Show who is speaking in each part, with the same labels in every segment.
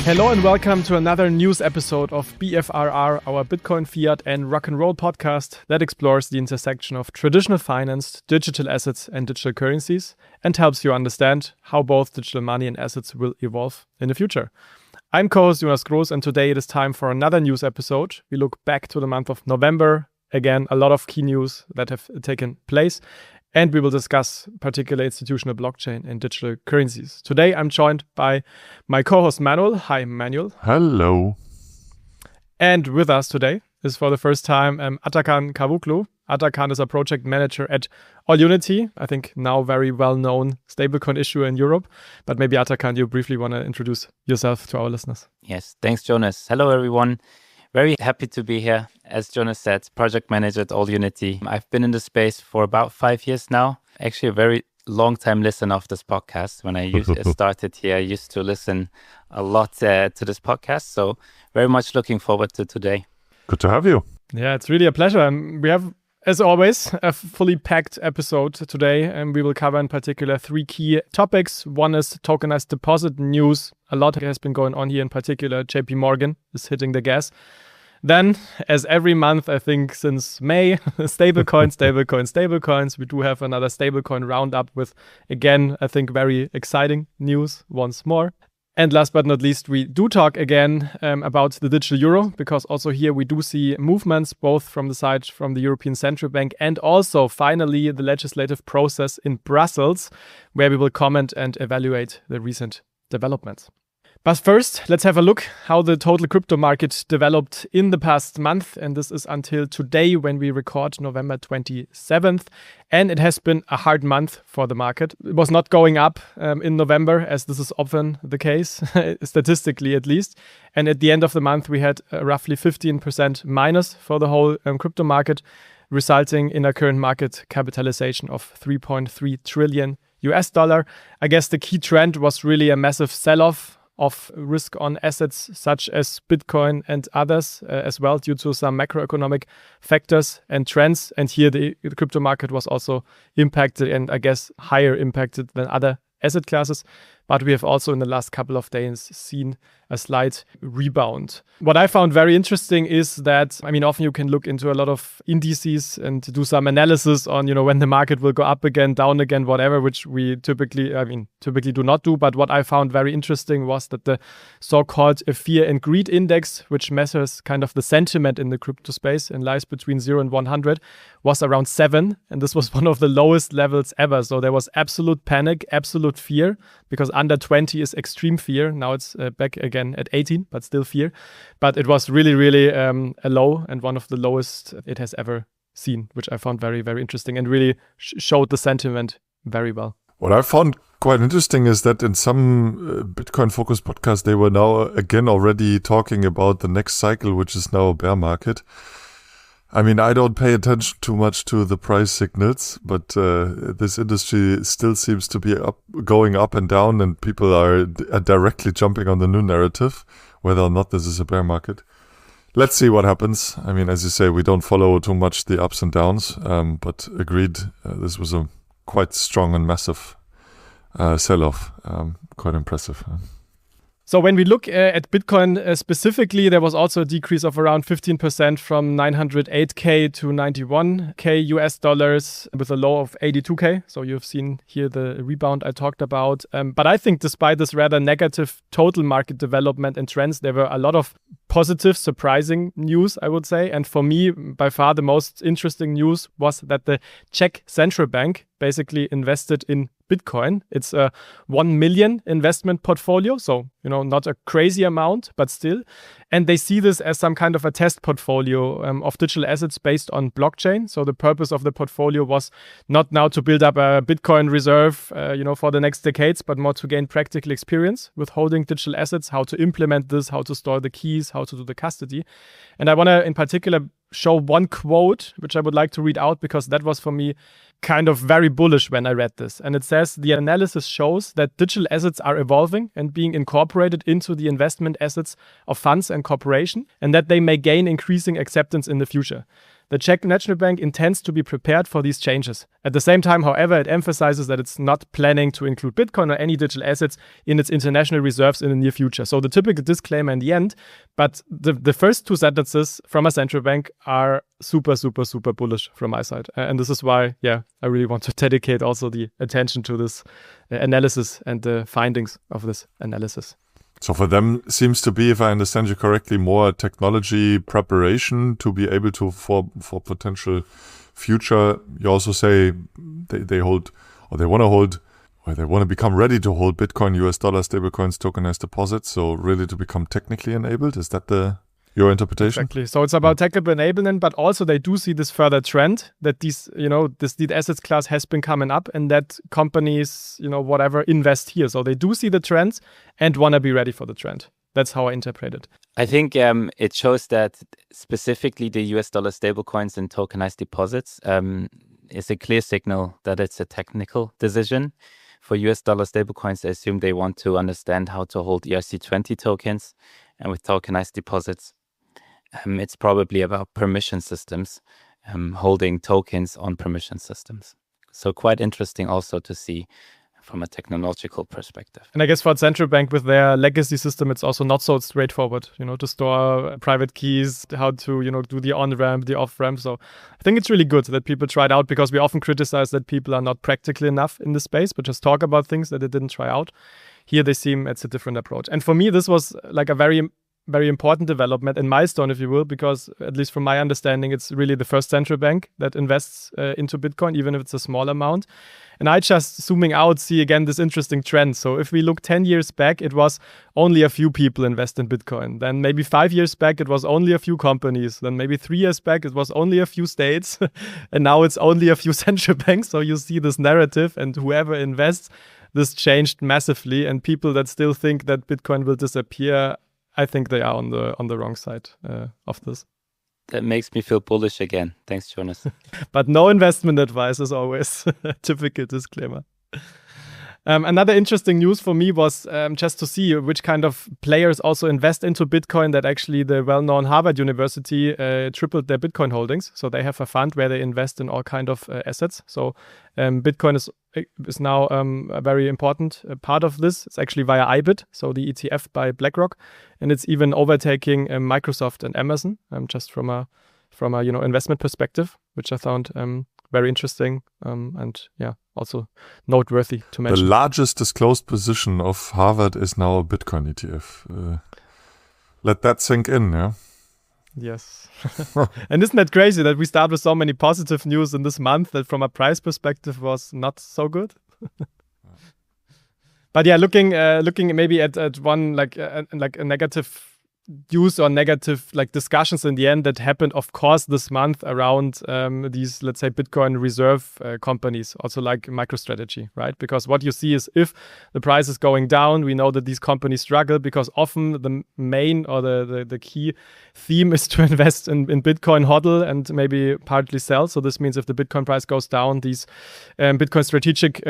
Speaker 1: Hello and welcome to another news episode of BFRR, our Bitcoin, Fiat and Rock and Roll podcast that explores the intersection of traditional finance, digital assets and digital currencies and helps you understand how both digital money and assets will evolve in the future. I'm co-host Jonas Groß and today it is time for another news episode. We look back to the month of November. Again, a lot of key news that have taken place. And we will discuss particular institutional blockchain and digital currencies. Today, I'm joined by my co-host Manuel. Hi, Manuel.
Speaker 2: Hello.
Speaker 1: And with us today is for the first time Atakan Kavuklu. Atakan is a project manager at AllUnity, I think now very well-known stablecoin issuer in Europe. But maybe Atakan, you briefly want to introduce yourself to our listeners.
Speaker 3: Yes, thanks, Jonas. Hello, everyone. Very happy to be here. As Jonas said, project manager at AllUnity. I've been in the space for about 5 years now. Actually, a very long-time listener of this podcast. When I started here, I used to listen a lot to this podcast. So very much looking forward to today.
Speaker 2: Good to have you.
Speaker 1: Yeah, it's really a pleasure. And we have, as always, a fully packed episode today. And we will cover in particular 3 key topics. One is tokenized deposit news. A lot has been going on here, in particular, JP Morgan is hitting the gas. Then, as every month, I think since May, stablecoins. We do have another stablecoin roundup with, again, I think very exciting news once more. And last but not least, we do talk again about the digital euro, because also here we do see movements both from the side from the European Central Bank and also finally the legislative process in Brussels, where we will comment and evaluate the recent developments. But first, let's have a look how the total crypto market developed in the past month. And this is until today when we record November 27th. And it has been a hard month for the market. It was not going up in November, as this is often the case, statistically at least. And at the end of the month, we had roughly 15% minus for the whole crypto market, resulting in a current market capitalization of 3.3 trillion US dollar. I guess the key trend was really a massive sell-off of risk on assets such as Bitcoin and others as well, due to some macroeconomic factors and trends. And here the crypto market was also impacted, and I guess higher impacted than other asset classes. But we have also in the last couple of days seen a slight rebound. What I found very interesting is that, often you can look into a lot of indices and do some analysis on, when the market will go up again, down again, whatever, which we typically do not do. But what I found very interesting was that the so-called Fear and Greed Index, which measures kind of the sentiment in the crypto space and lies between 0 and 100, was around 7. And this was one of the lowest levels ever. So there was absolute panic, absolute fear, because under 20 is extreme fear. Now it's back again at 18, but still fear. But it was really, really a low and one of the lowest it has ever seen, which I found very, very interesting and really showed the sentiment very well.
Speaker 2: What I found quite interesting is that in some Bitcoin-focused podcasts, they were now again already talking about the next cycle, which is now a bear market. I don't pay attention too much to the price signals, but this industry still seems to be going up and down, and people are directly jumping on the new narrative, whether or not this is a bear market. Let's see what happens. As you say, we don't follow too much the ups and downs, but agreed, this was a quite strong and massive sell-off, quite impressive.
Speaker 1: So when we look at Bitcoin specifically, there was also a decrease of around 15% from 908K to 91K US dollars with a low of 82K. So you've seen here the rebound I talked about. But I think despite this rather negative total market development and trends, there were a lot of positive, surprising news, I would say. And for me, by far the most interesting news was that the Czech Central Bank basically invested in Bitcoin. It's a 1 million investment portfolio. So, not a crazy amount, but still. And they see this as some kind of a test portfolio of digital assets based on blockchain. So the purpose of the portfolio was not now to build up a Bitcoin reserve, for the next decades, but more to gain practical experience with holding digital assets, how to implement this, how to store the keys, how to do the custody. And I want to in particular show one quote, which I would like to read out, because that was for me kind of very bullish when I read this. And it says, the analysis shows that digital assets are evolving and being incorporated into the investment assets of funds and corporations, and that they may gain increasing acceptance in the future. the Czech National Bank intends to be prepared for these changes. At the same time, however, it emphasizes that it's not planning to include Bitcoin or any digital assets in its international reserves in the near future. So the typical disclaimer in the end, but the first two sentences from a central bank are super, super, super bullish from my side. And this is why, I really want to dedicate also the attention to this analysis and the findings of this analysis.
Speaker 2: So for them, seems to be, if I understand you correctly, more technology preparation to be able to, for potential future. You also say they hold, or they want to hold, or they want to become ready to hold Bitcoin, US dollar, stablecoins, tokenized deposits. So really to become technically enabled. Is that your interpretation?
Speaker 1: Exactly. So it's about technical enablement, but also they do see this further trend that this assets class has been coming up and that companies, whatever, invest here. So they do see the trends and want to be ready for the trend. That's how I interpret it.
Speaker 3: I think it shows that specifically the US dollar stablecoins and tokenized deposits is a clear signal that it's a technical decision. For US dollar stablecoins, I assume they want to understand how to hold ERC20 tokens. And with tokenized deposits, it's probably about permission systems, holding tokens on permission systems. So quite interesting also to see from a technological perspective.
Speaker 1: And I guess for a central bank with their legacy system, it's also not so straightforward, to store private keys, how to, do the on-ramp, the off-ramp. So I think it's really good that people try it out because we often criticize that people are not practical enough in the space, but just talk about things that they didn't try out. Here they seem it's a different approach. And for me, this was like a very, very important development and milestone, if you will, because at least from my understanding, it's really the first central bank that invests into Bitcoin, even if it's a small amount. And I just, zooming out, see again this interesting trend. So if we look 10 years back, it was only a few people invest in Bitcoin. Then maybe 5 years back, it was only a few companies. Then maybe 3 years back, it was only a few states. And now it's only a few central banks. So you see this narrative, and whoever invests, this changed massively. And people that still think that Bitcoin will disappear, I think they are on the wrong side of this.
Speaker 3: That makes me feel bullish again. Thanks, Jonas.
Speaker 1: But no investment advice as always. Typical disclaimer. Another interesting news for me was just to see which kind of players also invest into Bitcoin. That actually the well-known Harvard University tripled their Bitcoin holdings. So they have a fund where they invest in all kind of assets. So Bitcoin is now a very important part of this. It's actually via IBIT, so the ETF by BlackRock, and it's even overtaking Microsoft and Amazon, just from a investment perspective, which I found very interesting and also noteworthy to mention.
Speaker 2: The largest disclosed position of Harvard is now a Bitcoin ETF. Let that sink in, yeah?
Speaker 1: Yes. And isn't that crazy that we start with so many positive news in this month that from a price perspective was not so good? But looking maybe at one like a negative news or negative discussions in the end that happened, of course, this month around these, let's say, Bitcoin reserve companies, also like MicroStrategy, right? Because what you see is if the price is going down, we know that these companies struggle because often the main or the key theme is to invest in Bitcoin hodl and maybe partly sell. So this means if the Bitcoin price goes down, these Bitcoin strategic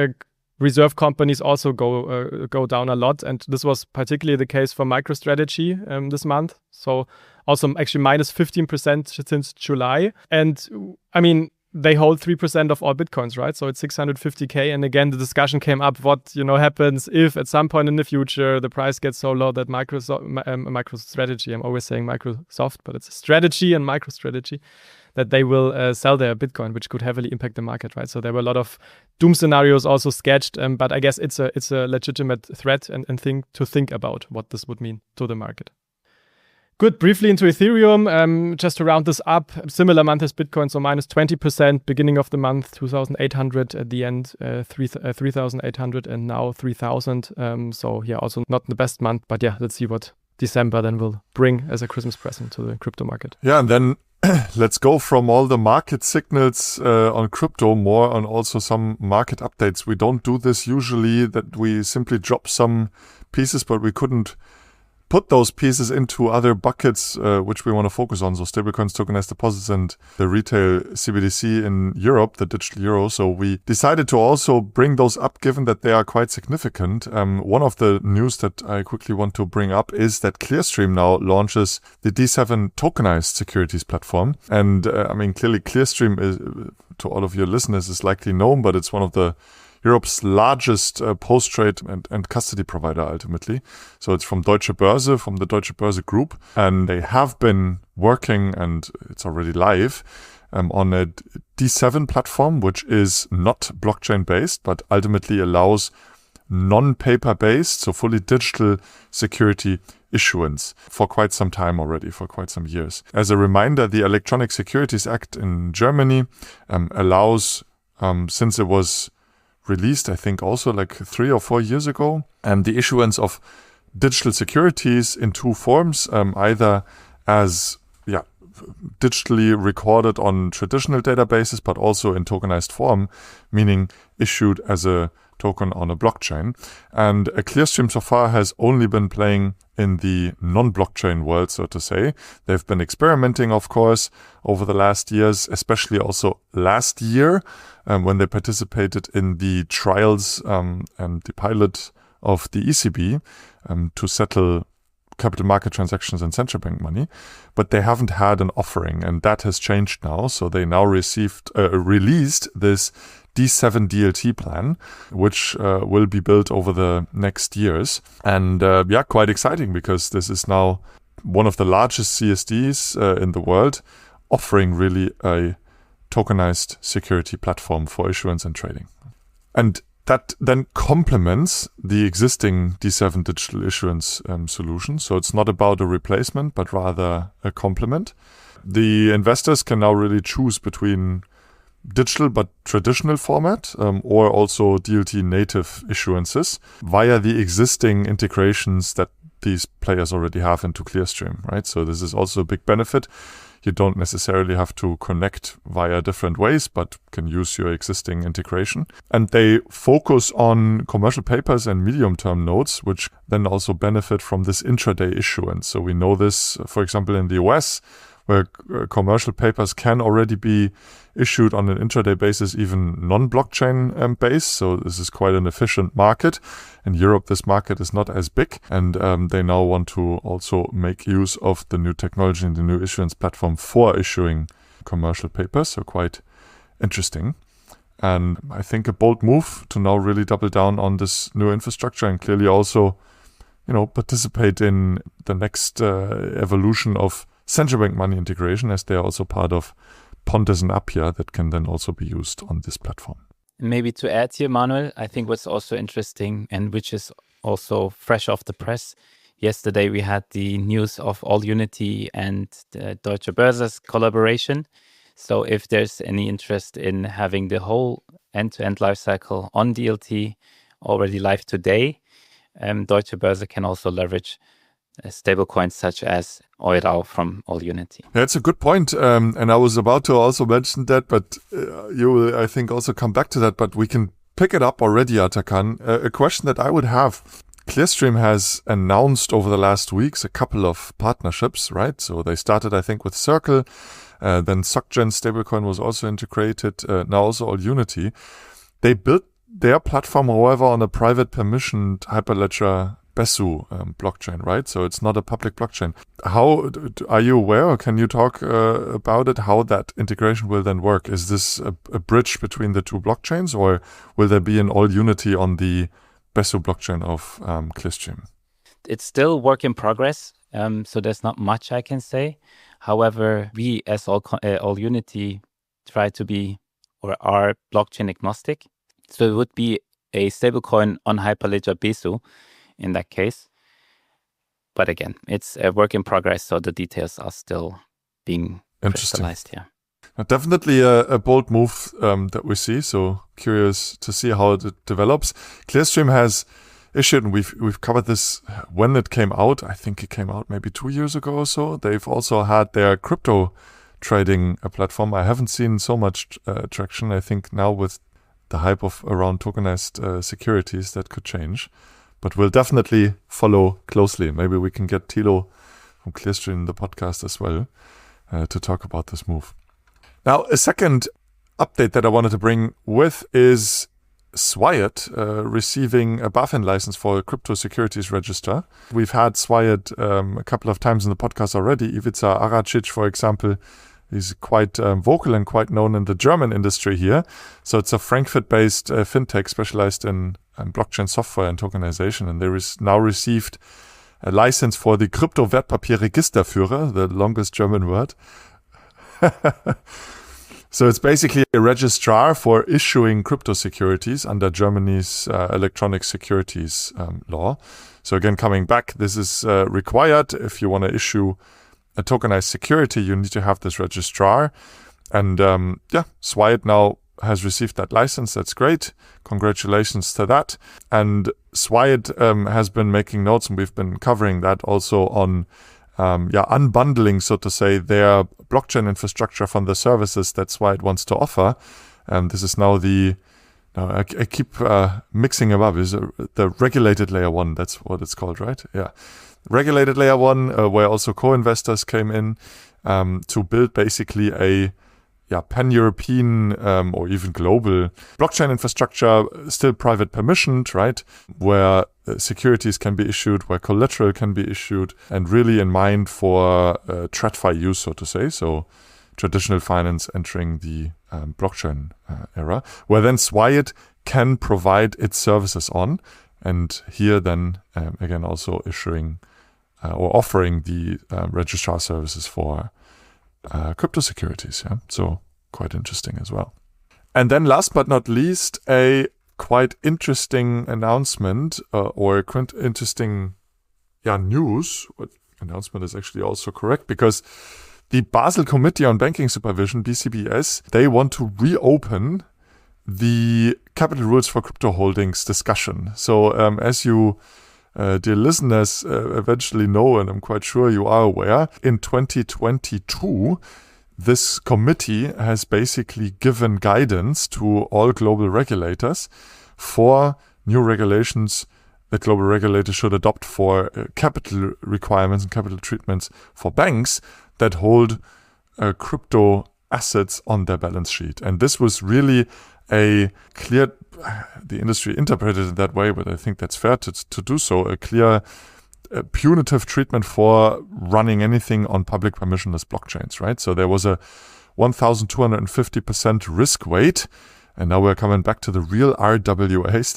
Speaker 1: reserve companies also go down a lot, and this was particularly the case for MicroStrategy this month. So also actually minus 15% since July. And I mean, they hold 3% of all Bitcoins, right? So it's 650K. And again, the discussion came up, what happens if at some point in the future the price gets so low that MicroStrategy, I'm always saying Microsoft, but it's a strategy and MicroStrategy, that they will sell their Bitcoin, which could heavily impact the market, right? So there were a lot of doom scenarios also sketched, but I guess it's a legitimate threat and thing to think about what this would mean to the market. Good. Briefly into Ethereum, just to round this up, similar month as Bitcoin, so minus 20%, beginning of the month, 2,800, at the end, 3,800, and now 3,000. So also not the best month, but let's see what December then will bring as a Christmas present to the crypto market.
Speaker 2: Yeah, and then let's go from all the market signals on crypto more on also some market updates. We don't do this usually, that we simply drop some pieces, but we couldn't put those pieces into other buckets, which we want to focus on. So stablecoins, tokenized deposits, and the retail CBDC in Europe, the digital euro. So we decided to also bring those up, given that they are quite significant. One of the news that I quickly want to bring up is that Clearstream now launches the D7 tokenized securities platform. And clearly Clearstream is, to all of your listeners, is likely known, but it's one of the Europe's largest post-trade and custody provider ultimately. So it's from Deutsche Börse, from the Deutsche Börse Group. And they have been working, and it's already live, on a D7 platform, which is not blockchain-based, but ultimately allows non-paper-based, so fully digital security issuance for quite some time already, for quite some years. As a reminder, the Electronic Securities Act in Germany allows, since it was released, I think also like 3 or 4 years ago, the issuance of digital securities in two forms, either as digitally recorded on traditional databases, but also in tokenized form, meaning issued as a token on a blockchain. And Clearstream so far has only been playing in the non-blockchain world, so to say. They've been experimenting, of course, over the last years, especially also last year, when they participated in the trials and the pilot of the ECB to settle capital market transactions and central bank money. But they haven't had an offering, and that has changed now. So they now released this D7 DLT plan, which will be built over the next years. And quite exciting, because this is now one of the largest CSDs in the world, offering really a tokenized security platform for issuance and trading. And that then complements the existing D7 digital issuance solution. So it's not about a replacement, but rather a complement. The investors can now really choose between digital but traditional format, or also DLT native issuances via the existing integrations that these players already have into Clearstream, right? So this is also a big benefit. You don't necessarily have to connect via different ways, but can use your existing integration. And they focus on commercial papers and medium-term notes, which then also benefit from this intraday issuance. So we know this, for example, in the US, where commercial papers can already be issued on an intraday basis, even non-blockchain based. So this is quite an efficient market. In Europe, this market is not as big, and they now want to also make use of the new technology and the new issuance platform for issuing commercial papers. So quite interesting. And I think a bold move to now really double down on this new infrastructure and clearly also, participate in the next evolution of central bank money integration, as they are also part of Pontes and Appia that can then also be used on this platform.
Speaker 3: Maybe to add here, Manuel, I think what's also interesting and which is also fresh off the press, yesterday we had the news of AllUnity and Deutsche Börse's collaboration. So if there's any interest in having the whole end-to-end lifecycle on DLT already live today, Deutsche Börse can also leverage stablecoins such as Euro from AllUnity.
Speaker 2: That's a good point. And I was about to also mention that, but you will, I think, also come back to that. But we can pick it up already, Atakan. A question that I would have. Clearstream has announced over the last weeks a couple of partnerships, right? So they started, I think, with Circle. Then SocGen stablecoin was also integrated. Now also AllUnity. They built their platform, however, on a private permissioned Hyperledger Besu blockchain, right? So it's not a public blockchain. How are you aware, or can you talk about it, how that integration will then work? Is this a bridge between the two blockchains, or will there be an AllUnity on the Besu blockchain of Clearstream?
Speaker 3: It's still work in progress, so there's not much I can say. However, we as AllUnity try to be or are blockchain agnostic. So it would be a stablecoin on Hyperledger Besu in that case. But again, it's a work in progress, so the details are still being crystallized here.
Speaker 2: Definitely a bold move that we see, so curious to see how it develops. Clearstream has issued, and we've covered this when it came out. I think it came out maybe 2 years ago or so. They've also had their crypto trading platform. I haven't seen so much traction. I think now with the hype of around tokenized securities, that could change. But we'll definitely follow closely. Maybe we can get Thilo from Clearstream in the podcast as well to talk about this move. Now, a second update that I wanted to bring with is Swyat receiving a BaFin license for a crypto securities register. We've had Swyat a couple of times in the podcast already. Ivica Aracic, for example, is quite vocal and quite known in the German industry here. So it's a Frankfurt-based fintech specialized in blockchain software and tokenization. And there is now received a license for the Kryptowertpapierregisterführer, the longest German word. So it's basically a registrar for issuing crypto securities under Germany's electronic securities law. So again, coming back, this is required. If you want to issue a tokenized security, you need to have this registrar. And Swyat now has received that license. That's great. Congratulations to that. And Swyat has been making notes, and we've been covering that also on unbundling, so to say, their blockchain infrastructure from the services that Swyat wants to offer. This is now I keep mixing them up. Is the regulated layer 1? That's what it's called, right? Yeah, regulated layer 1, where also co-investors came in to build basically a pan-European or even global blockchain infrastructure, still private permissioned, right? Where securities can be issued, where collateral can be issued, and really in mind for TradFi use, so to say. So traditional finance entering the blockchain era, where then Swyat can provide its services on. And here then, again, also issuing or offering the registrar services for crypto securities. Yeah, so quite interesting as well. And then last but not least, a quite interesting announcement or interesting news. What announcement is actually also correct, because the Basel Committee on Banking Supervision, BCBS, they want to reopen the capital rules for crypto holdings discussion. So as you dear listeners eventually know, and I'm quite sure you are aware, in 2022, this committee has basically given guidance to all global regulators for new regulations that global regulators should adopt for capital requirements and capital treatments for banks that hold crypto assets on their balance sheet. And this was really a clear, the industry interpreted it that way, but I think that's fair to do so, a clear punitive treatment for running anything on public permissionless blockchains, right? So there was a 1,250% risk weight, and now we're coming back to the real RWAs,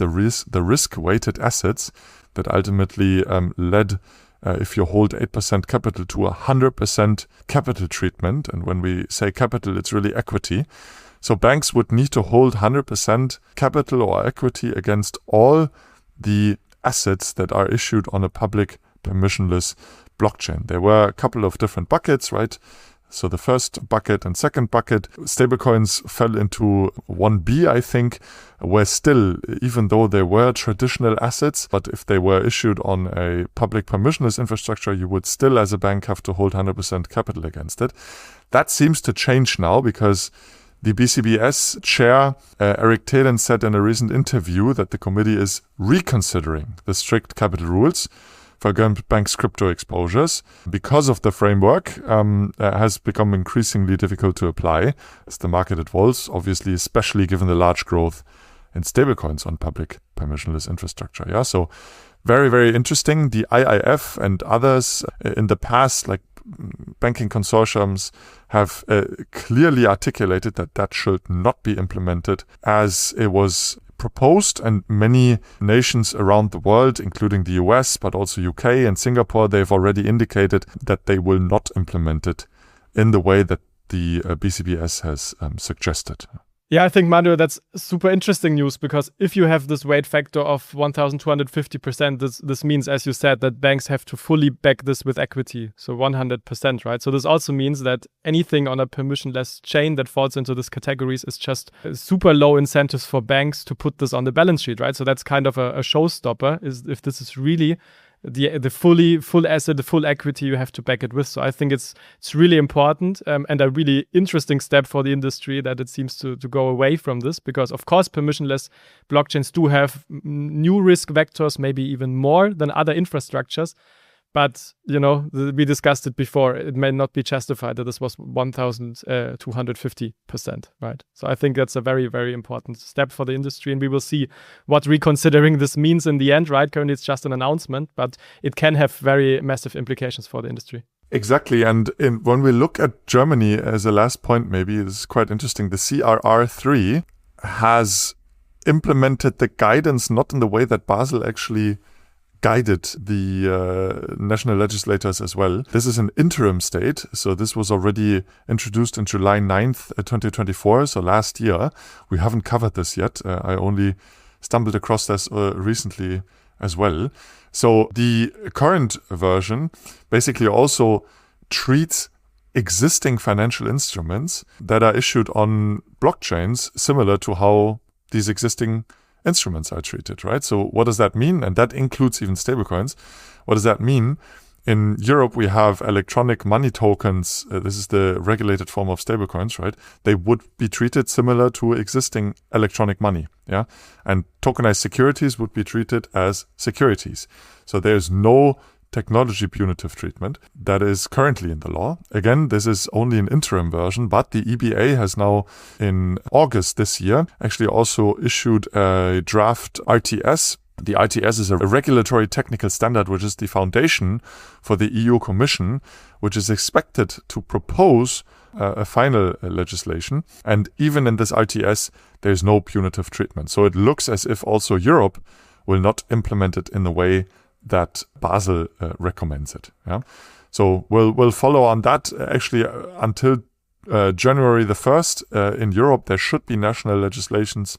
Speaker 2: the risk-weighted assets that ultimately led, if you hold 8% capital, to 100% capital treatment. And when we say capital, it's really equity. So banks would need to hold 100% capital or equity against all the assets that are issued on a public permissionless blockchain. There were a couple of different buckets, right? So the first bucket and second bucket, stablecoins fell into 1B, I think, where still, even though they were traditional assets, but if they were issued on a public permissionless infrastructure, you would still, as a bank, have to hold 100% capital against it. That seems to change now, because the BCBS chair, Eric Thelen, said in a recent interview that the committee is reconsidering the strict capital rules for banks' crypto exposures because of the framework has become increasingly difficult to apply as the market evolves, obviously, especially given the large growth in stablecoins on public permissionless infrastructure. Yeah, so very, very interesting. The IIF and others in the past, like banking consortiums, have clearly articulated that that should not be implemented as it was proposed, and many nations around the world, including the US, but also UK and Singapore, they've already indicated that they will not implement it in the way that the BCBS has suggested.
Speaker 1: Yeah, I think, Manuel, that's super interesting news, because if you have this weight factor of 1,250%, this means, as you said, that banks have to fully back this with equity, so 100%, right? So this also means that anything on a permissionless chain that falls into these categories is just super low incentives for banks to put this on the balance sheet, right? So that's kind of a showstopper, is if this is really the full asset, the full equity you have to back it with. So I think it's really important and a really interesting step for the industry that it seems to go away from this, because of course permissionless blockchains do have new risk vectors, maybe even more than other infrastructures. But, we discussed it before. It may not be justified that this was 1,250%, right? So I think that's a very, very important step for the industry. And we will see what reconsidering this means in the end, right? Currently, it's just an announcement, but it can have very massive implications for the industry.
Speaker 2: Exactly. And when we look at Germany as a last point, maybe it's quite interesting. The CRR3 has implemented the guidance not in the way that Basel actually guided the national legislators as well. This is an interim state. So this was already introduced on July 9th, 2024. So last year. We haven't covered this yet. I only stumbled across this recently as well. So the current version basically also treats existing financial instruments that are issued on blockchains similar to how these existing instruments are treated, right? So what does that mean? And that includes even stablecoins. What does that mean? In Europe, we have electronic money tokens. This is the regulated form of stablecoins, right? They would be treated similar to existing electronic money, yeah? And tokenized securities would be treated as securities. So there's no technology punitive treatment that is currently in the law. Again, this is only an interim version, but the EBA has now in August this year actually also issued a draft RTS. The RTS is a regulatory technical standard, which is the foundation for the EU Commission, which is expected to propose a final legislation. And even in this RTS, there's no punitive treatment. So it looks as if also Europe will not implement it in the way that Basel recommends it. Yeah, so we'll follow on that. Actually, until January the 1st in Europe, there should be national legislations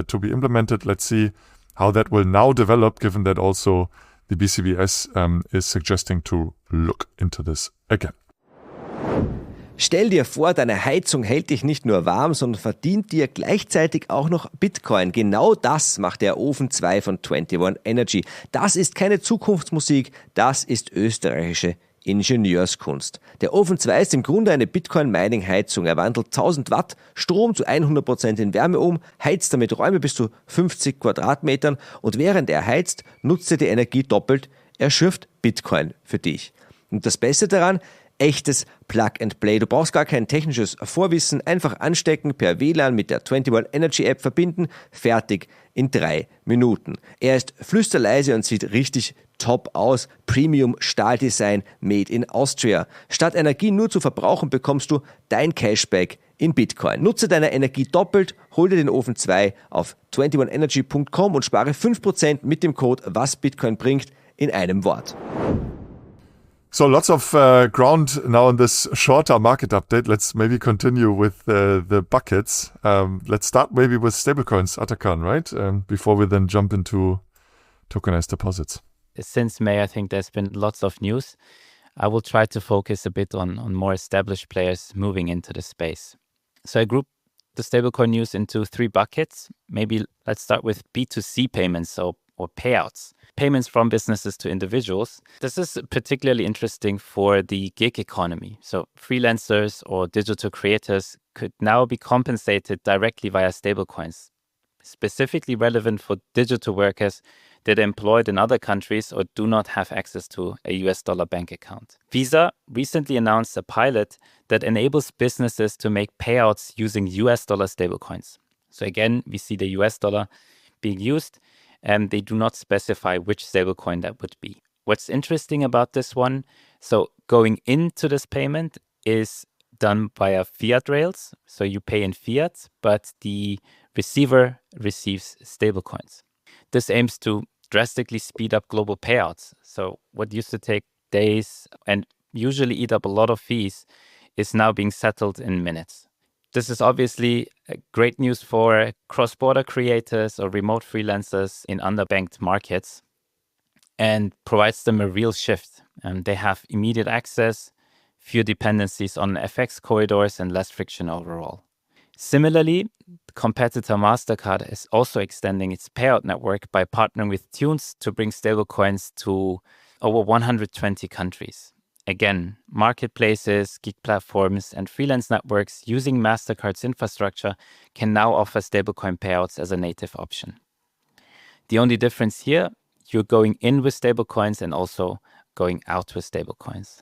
Speaker 2: to be implemented. Let's see how that will now develop, given that also the BCBS is suggesting to look into this again.
Speaker 4: Stell dir vor, deine Heizung hält dich nicht nur warm, sondern verdient dir gleichzeitig auch noch Bitcoin. Genau das macht der Ofen 2 von 21 Energy. Das ist keine Zukunftsmusik, das ist österreichische Ingenieurskunst. Der Ofen 2 ist im Grunde eine Bitcoin-Mining-Heizung. Er wandelt 1000 Watt Strom zu 100% in Wärme um, heizt damit Räume bis zu 50 Quadratmetern und während er heizt, nutzt er die Energie doppelt. Er schürft Bitcoin für dich. Und das Beste daran, echtes Plug and Play. Du brauchst gar kein technisches Vorwissen, einfach anstecken, per WLAN mit der 21 Energy App verbinden, fertig in 3 Minuten. Er ist flüsterleise und sieht richtig top aus. Premium Stahldesign made in Austria. Statt Energie nur zu verbrauchen, bekommst du dein Cashback in Bitcoin. Nutze deine Energie doppelt, hol dir den Ofen 2 auf 21energy.com und spare 5% mit dem Code WASBitcoin bringt in einem Wort.
Speaker 2: So lots of ground now in this shorter market update. Let's maybe continue with the buckets. Let's start maybe with stablecoins, Atakan, right? Before we then jump into tokenized deposits.
Speaker 3: Since May, I think there's been lots of news. I will try to focus a bit on more established players moving into the space. So I grouped the stablecoin news into 3 buckets. Maybe let's start with B2C payments, or payouts. Payments from businesses to individuals. This is particularly interesting for the gig economy. So freelancers or digital creators could now be compensated directly via stablecoins, specifically relevant for digital workers that are employed in other countries or do not have access to a US dollar bank account. Visa recently announced a pilot that enables businesses to make payouts using US dollar stablecoins. So again, we see the US dollar being used, and they do not specify which stablecoin that would be. What's interesting about this one, so going into this payment is done via fiat rails. So you pay in fiat, but the receiver receives stablecoins. This aims to drastically speed up global payouts. So what used to take days and usually eat up a lot of fees is now being settled in minutes. This is obviously great news for cross-border creators or remote freelancers in underbanked markets and provides them a real shift. They have immediate access, fewer dependencies on FX corridors, and less friction overall. Similarly, competitor MasterCard is also extending its payout network by partnering with Tunes to bring stablecoins to over 120 countries. Again, marketplaces, gig platforms, and freelance networks using MasterCard's infrastructure can now offer stablecoin payouts as a native option. The only difference here, you're going in with stablecoins and also going out with stablecoins.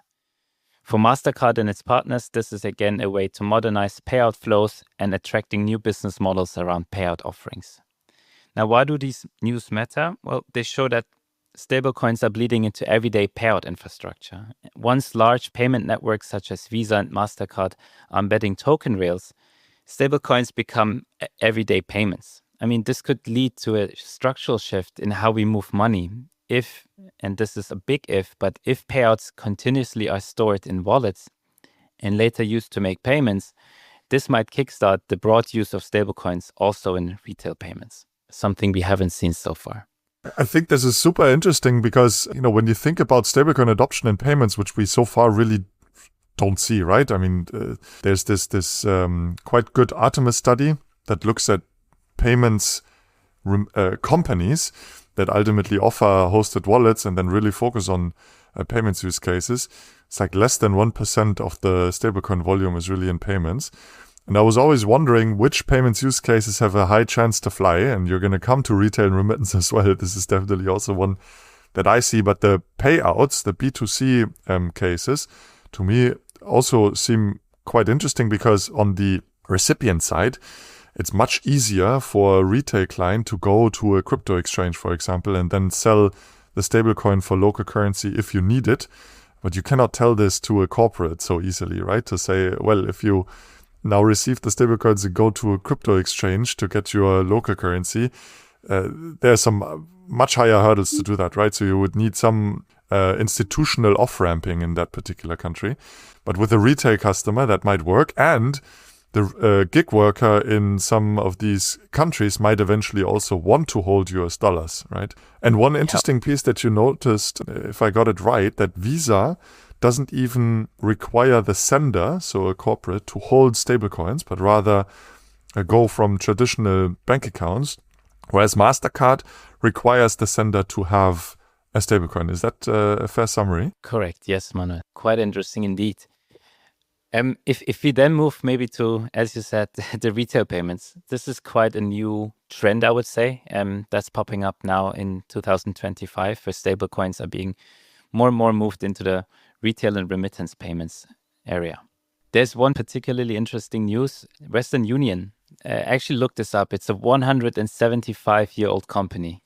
Speaker 3: For MasterCard and its partners, this is again a way to modernize payout flows and attracting new business models around payout offerings. Now, why do these news matter? Well, they show that stablecoins are bleeding into everyday payout infrastructure. Once large payment networks such as Visa and MasterCard are embedding token rails, stablecoins become everyday payments. I mean, this could lead to a structural shift in how we move money. If, and this is a big if, but if payouts continuously are stored in wallets and later used to make payments, this might kickstart the broad use of stablecoins also in retail payments, something we haven't seen so far.
Speaker 2: I think this is super interesting because, when you think about stablecoin adoption in payments, which we so far really don't see, right? I mean, there's this quite good Artemis study that looks at payments companies that ultimately offer hosted wallets and then really focus on payments use cases. It's like less than 1% of the stablecoin volume is really in payments. And I was always wondering which payments use cases have a high chance to fly. And you're going to come to retail and remittance as well. This is definitely also one that I see. But the payouts, the B2C cases, to me also seem quite interesting because on the recipient side, it's much easier for a retail client to go to a crypto exchange, for example, and then sell the stablecoin for local currency if you need it. But you cannot tell this to a corporate so easily, right? To say, well, if you now receive the stablecoins and go to a crypto exchange to get your local currency, there's some much higher hurdles to do that, right? So you would need some institutional off-ramping in that particular country. But with a retail customer, that might work. And the gig worker in some of these countries might eventually also want to hold US dollars, right? And one interesting piece that you noticed, if I got it right, that Visa doesn't even require the sender, so a corporate, to hold stablecoins, but rather go from traditional bank accounts, whereas MasterCard requires the sender to have a stablecoin. Is that a fair summary?
Speaker 3: Correct. Yes, Manuel. Quite interesting indeed. If we then move maybe to, as you said, the retail payments, this is quite a new trend, I would say, that's popping up now in 2025, where stablecoins are being more and more moved into the retail and remittance payments area. There's one particularly interesting news. Western Union, actually looked this up. It's a 175-year-old company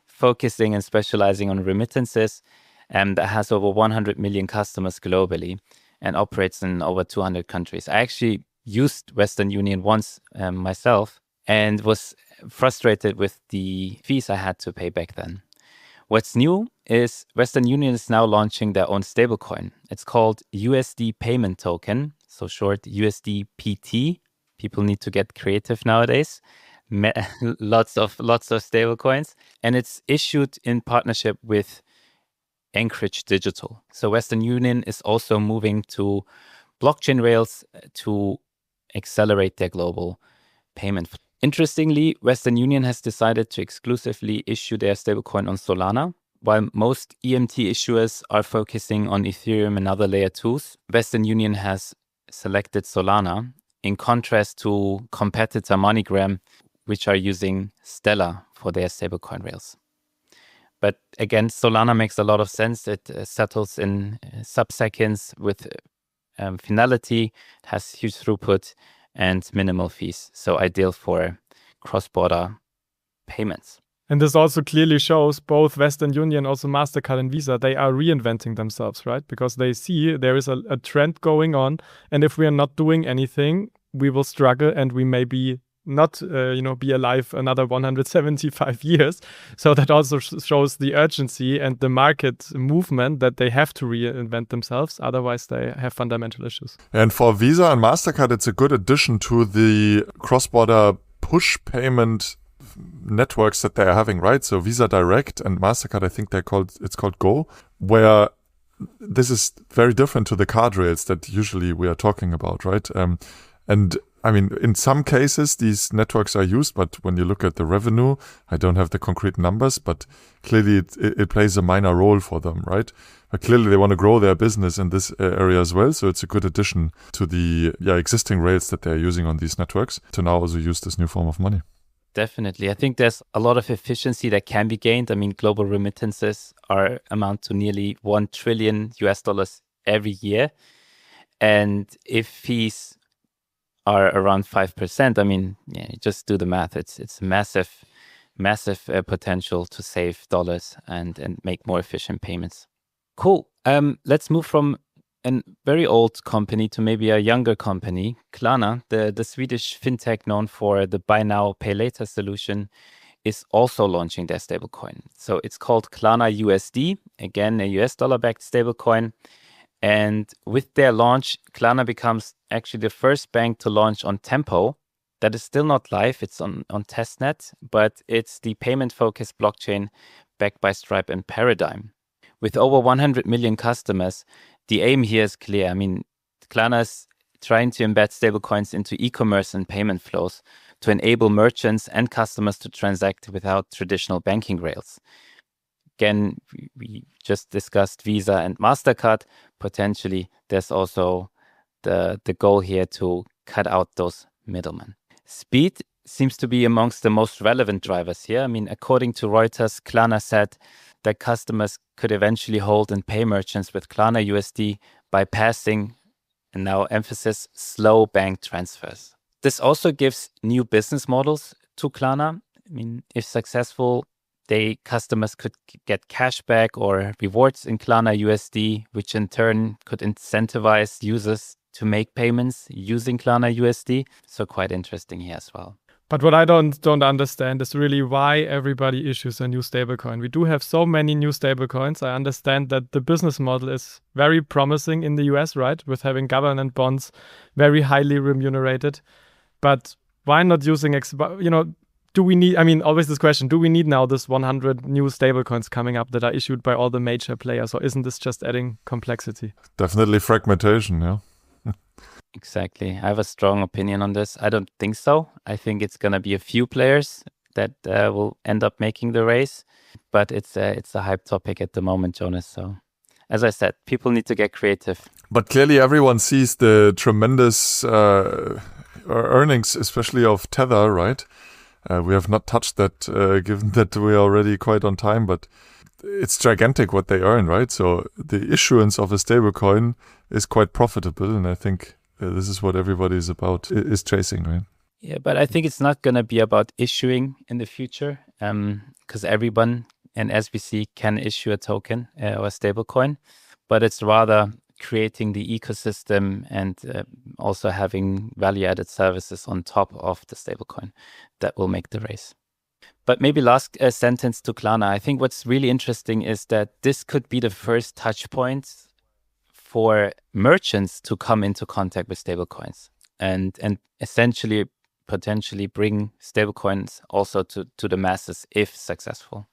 Speaker 3: focusing and specializing on remittances that has over 100 million customers globally and operates in over 200 countries. I actually used Western Union once myself and was frustrated with the fees I had to pay back then. What's new is Western Union is now launching their own stablecoin. It's called USD Payment Token, so short USDPT. People need to get creative nowadays. Lots of stablecoins. And it's issued in partnership with Anchorage Digital. So Western Union is also moving to blockchain rails to accelerate their global payment. Interestingly, Western Union has decided to exclusively issue their stablecoin on Solana. While most EMT issuers are focusing on Ethereum and other layer 2s, Western Union has selected Solana, in contrast to competitor MoneyGram, which are using Stellar for their stablecoin rails. But again, Solana makes a lot of sense. It settles in sub-seconds with finality, has huge throughput and minimal fees. So ideal for cross-border payments.
Speaker 1: And this also clearly shows both Western Union, also MasterCard and Visa, they are reinventing themselves, right? Because they see there is a trend going on. And if we are not doing anything, we will struggle and we may be not be alive another 175 years. So that also shows the urgency and the market movement that they have to reinvent themselves. Otherwise, they have fundamental issues.
Speaker 2: And for Visa and MasterCard, it's a good addition to the cross-border push payment networks that they are having, right? So Visa Direct and MasterCard, I think it's called Go, where this is very different to the card rails that usually we are talking about, right? And I mean, in some cases, these networks are used, but when you look at the revenue, I don't have the concrete numbers, but clearly it plays a minor role for them, right? But clearly they want to grow their business in this area as well, so it's a good addition to the existing rails that they're using on these networks to now also use this new form of money.
Speaker 3: Definitely. I think there's a lot of efficiency that can be gained. I mean, global remittances amount to nearly $1 trillion every year. And if fees are around 5%, I mean, just do the math. It's massive potential to save dollars and make more efficient payments. Cool. Let's move from a very old company to maybe a younger company. Klarna, the Swedish fintech known for the buy now, pay later solution, is also launching their stablecoin. So it's called Klarna USD, again, a US dollar-backed stablecoin. And with their launch, Klarna becomes actually the first bank to launch on Tempo. That is still not live. It's on testnet, but it's the payment-focused blockchain backed by Stripe and Paradigm. With over 100 million customers, the aim here is clear. I mean, Klarna is trying to embed stablecoins into e-commerce and payment flows to enable merchants and customers to transact without traditional banking rails. Again, we just discussed Visa and MasterCard. Potentially, there's also the goal here to cut out those middlemen. Speed seems to be amongst the most relevant drivers here. I mean, according to Reuters, Klarna said that customers could eventually hold and pay merchants with Klarna USD by passing, and now emphasis, slow bank transfers. This also gives new business models to Klarna. I mean, if successful, customers could get cashback or rewards in Klarna USD, which in turn could incentivize users to make payments using Klarna USD. So quite interesting here as well.
Speaker 1: But what I don't understand is really why everybody issues a new stablecoin. We do have so many new stablecoins. I understand that the business model is very promising in the US, right? With having government bonds very highly remunerated. But why not using, do we need, always this question, do we need now this 100 new stablecoins coming up that are issued by all the major players, or isn't this just adding complexity?
Speaker 2: Definitely fragmentation, yeah.
Speaker 3: Exactly. I have a strong opinion on this. I don't think so. I think it's going to be a few players that will end up making the race, but it's a hype topic at the moment, Jonas. So as I said, people need to get creative.
Speaker 2: But clearly everyone sees the tremendous earnings, especially of Tether, right? We have not touched that, given that we are already quite on time, but it's gigantic what they earn, right? So the issuance of a stablecoin is quite profitable, and I think this is what everybody is chasing, right?
Speaker 3: Yeah, but I think it's not going to be about issuing in the future, because everyone, and as we see, can issue a token or a stablecoin, but it's rather creating the ecosystem and also having value-added services on top of the stablecoin that will make the race. But maybe last sentence to Klarna. I think what's really interesting is that this could be the first touch point for merchants to come into contact with stablecoins and essentially potentially bring stablecoins also to the masses if successful.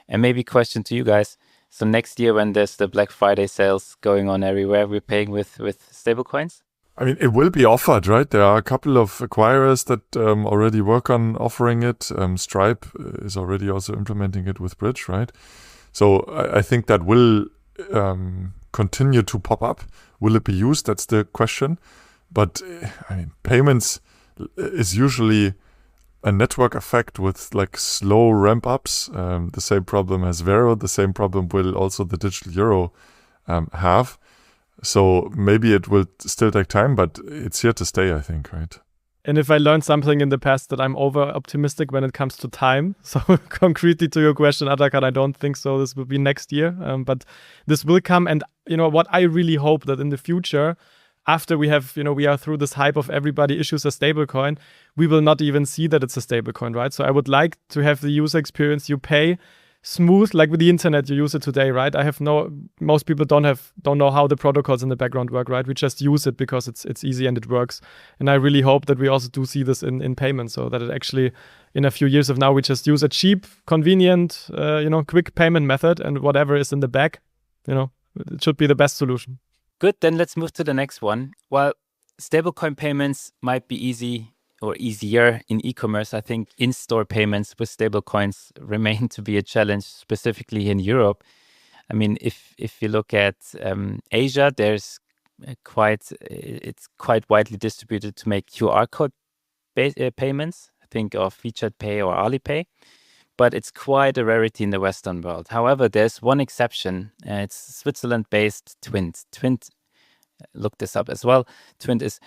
Speaker 3: And maybe question to you guys. So next year when there's the Black Friday sales going on everywhere, we're paying with stablecoins?
Speaker 2: I mean, it will be offered, right? There are a couple of acquirers that already work on offering it. Stripe is already also implementing it with Bridge, right? So I think that will continue to pop up. Will it be used? That's the question. But I mean, payments is usually a network effect with like slow ramp ups. The same problem as Vero. The same problem will also the digital euro have. So maybe it will still take time, but it's here to stay, I think, right?
Speaker 1: And if I learned something in the past that I'm over optimistic when it comes to time. So concretely to your question, Atakan, I don't think so. This will be next year, but this will come. And you know what, I really hope that in the future, after we have, we are through this hype of everybody issues a stablecoin, we will not even see that it's a stablecoin, right? So I would like to have the user experience you pay smooth, like with the internet, you use it today, right? Most people don't know how the protocols in the background work, right? We just use it because it's easy and it works. And I really hope that we also do see this in payments, so that it actually, in a few years of now, we just use a cheap, convenient, quick payment method, and whatever is in the back, it should be the best solution.
Speaker 3: Good, then let's move to the next one. Well, stablecoin payments might be easy or easier in e-commerce. I think in-store payments with stablecoins remain to be a challenge, specifically in Europe. I mean, if you look at Asia, there's it's quite widely distributed to make QR code payments. Think of WeChat Pay or Alipay, but it's quite a rarity in the Western world. However, there's one exception. It's Switzerland-based Twint. Twint, look this up as well. Twint is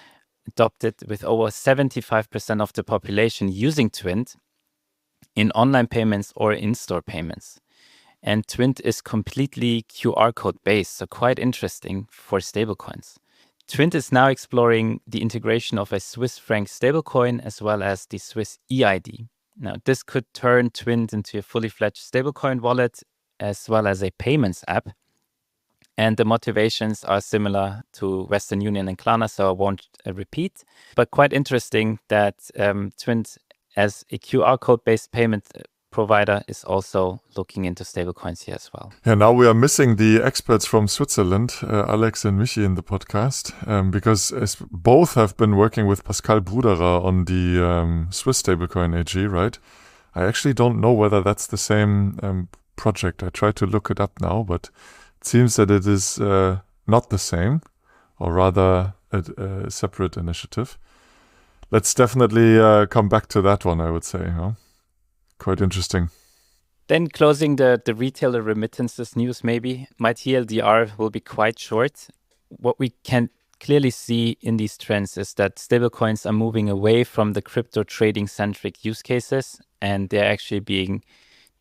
Speaker 3: adopted with over 75% of the population using Twint in online payments or in-store payments. And Twint is completely QR code based, so quite interesting for stablecoins. Twint is now exploring the integration of a Swiss franc stablecoin as well as the Swiss eID. Now, this could turn Twint into a fully fledged stablecoin wallet as well as a payments app. And the motivations are similar to Western Union and Klarna, so I won't repeat. But quite interesting that Twint, as a QR code-based payment provider, is also looking into stablecoins here as well.
Speaker 2: Yeah, now we are missing the experts from Switzerland, Alex and Michi, in the podcast, because as both have been working with Pascal Bruderer on the Swiss stablecoin AG, right? I actually don't know whether that's the same project. I tried to look it up now, but it seems that it is not the same, or rather a separate initiative. Let's definitely come back to that one, I would say. Huh? Quite interesting.
Speaker 3: Then closing the retailer remittances news maybe. My TLDR will be quite short. What we can clearly see in these trends is that stablecoins are moving away from the crypto trading-centric use cases, and they're actually being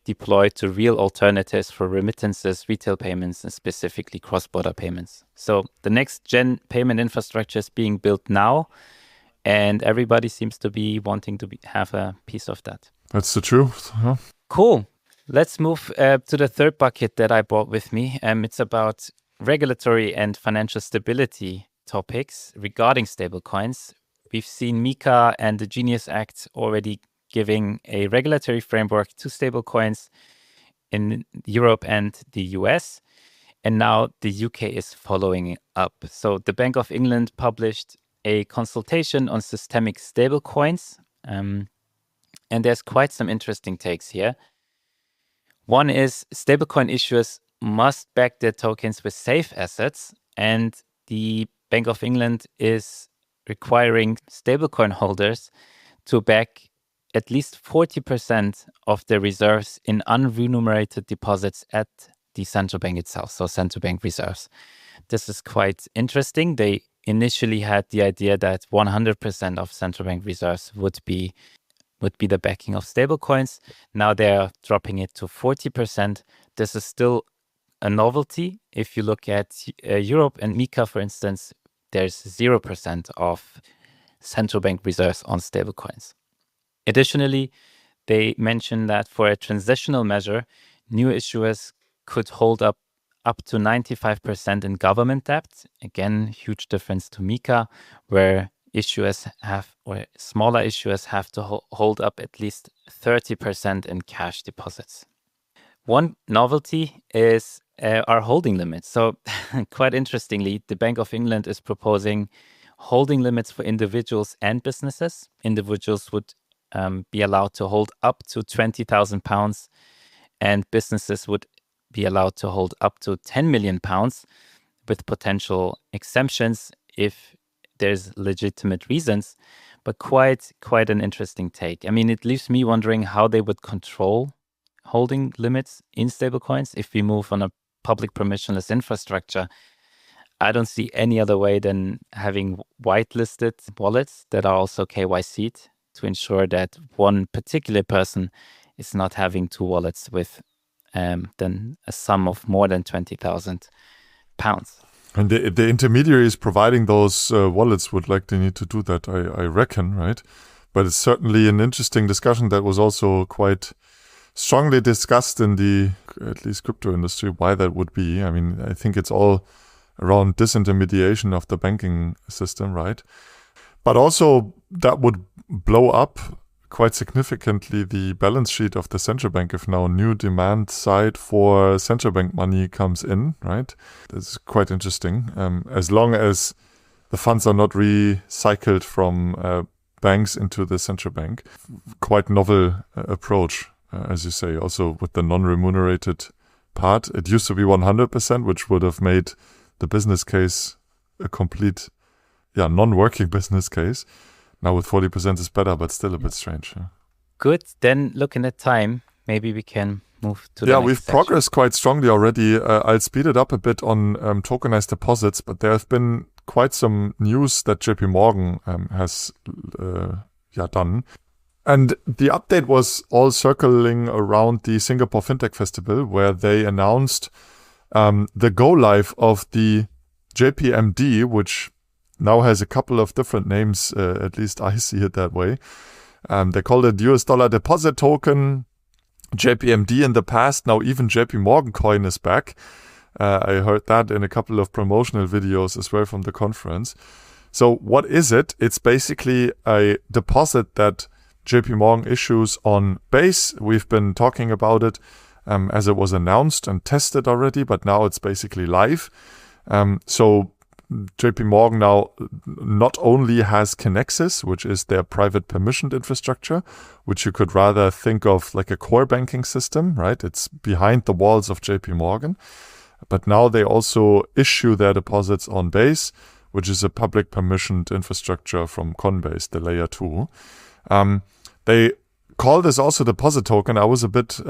Speaker 3: deployed to real alternatives for remittances, retail payments, and specifically cross-border payments. So the next-gen payment infrastructure is being built now, and everybody seems to be wanting to have a piece of that.
Speaker 2: That's the truth. Huh?
Speaker 3: Cool. Let's move to the third bucket that I brought with me. It's about regulatory and financial stability topics regarding stablecoins. We've seen MiCA and the Genius Act already giving a regulatory framework to stablecoins in Europe and the US. And now the UK is following up. So the Bank of England published a consultation on systemic stablecoins. And there's quite some interesting takes here. One is stablecoin issuers must back their tokens with safe assets, and the Bank of England is requiring stablecoin holders to back at least 40% of their reserves in unremunerated deposits at the central bank itself, so central bank reserves. This is quite interesting. They initially had the idea that 100% of central bank reserves would be the backing of stablecoins. Now they're dropping it to 40%. This is still a novelty. If you look at Europe and MiCA, for instance, there's 0% of central bank reserves on stablecoins. Additionally, they mentioned that for a transitional measure, new issuers could hold up to 95% in government debt. Again, huge difference to MiCA, where issuers have, or smaller issuers have to hold up at least 30% in cash deposits. One novelty is our holding limits. So quite interestingly, the Bank of England is proposing holding limits for individuals and businesses. Individuals would be allowed to hold up to £20,000 and businesses would be allowed to hold up to £10 million with potential exemptions if there's legitimate reasons, but quite an interesting take. I mean, it leaves me wondering how they would control holding limits in stablecoins if we move on a public permissionless infrastructure. I don't see any other way than having whitelisted wallets that are also KYC'd to ensure that one particular person is not having two wallets with then a sum of more than £20,000.
Speaker 2: And the intermediaries providing those wallets would likely need to do that, I reckon, right? But it's certainly an interesting discussion that was also quite strongly discussed in the, at least crypto industry, why that would be. I mean, I think it's all around disintermediation of the banking system, right? But also that would blow up quite significantly the balance sheet of the central bank if now new demand side for central bank money comes in, right? That's quite interesting. As long as the funds are not recycled from banks into the central bank. Quite novel approach, as you say, also with the non-remunerated part. It used to be 100%, which would have made the business case a complete, non-working business case. Now with 40% is better, but still a bit strange. Yeah.
Speaker 3: Good. Then looking at time, maybe we can move to the next
Speaker 2: we've
Speaker 3: section.
Speaker 2: progressed quite strongly already. I'll speed it up a bit on tokenized deposits, but there have been quite some news that JP Morgan has done. And the update was all circling around the Singapore FinTech Festival, where they announced the go-live of the JPMD, which now has a couple of different names, at least I see it that way. They called it US dollar deposit token, JPMD in the past. Now even JP Morgan coin is back. I heard that in a couple of promotional videos as well from the conference. So what is it? It's basically a deposit that JP Morgan issues on Base. We've been talking about it as it was announced and tested already, but now it's basically live. So JP Morgan now not only has Kinexys, which is their private permissioned infrastructure, which you could rather think of like a core banking system, right? It's behind the walls of JP Morgan. But now they also issue their deposits on Base, which is a public permissioned infrastructure from Coinbase, the layer 2. They call this also deposit token. I was a bit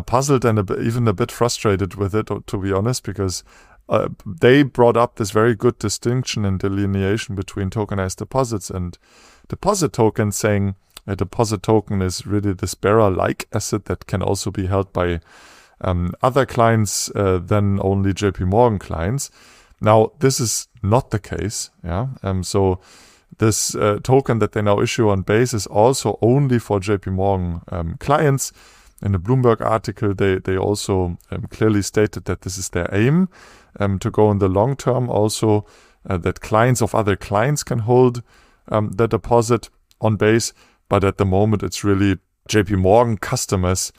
Speaker 2: puzzled and even a bit frustrated with it, to be honest, because they brought up this very good distinction and delineation between tokenized deposits and deposit tokens, saying a deposit token is really this bearer-like asset that can also be held by other clients than only JP Morgan clients. Now, this is not the case. So this token that they now issue on Base is also only for JP Morgan clients. In a Bloomberg article, they also clearly stated that this is their aim to go in the long term. Also, that clients of other clients can hold the deposit on Base. But at the moment, it's really JP Morgan customers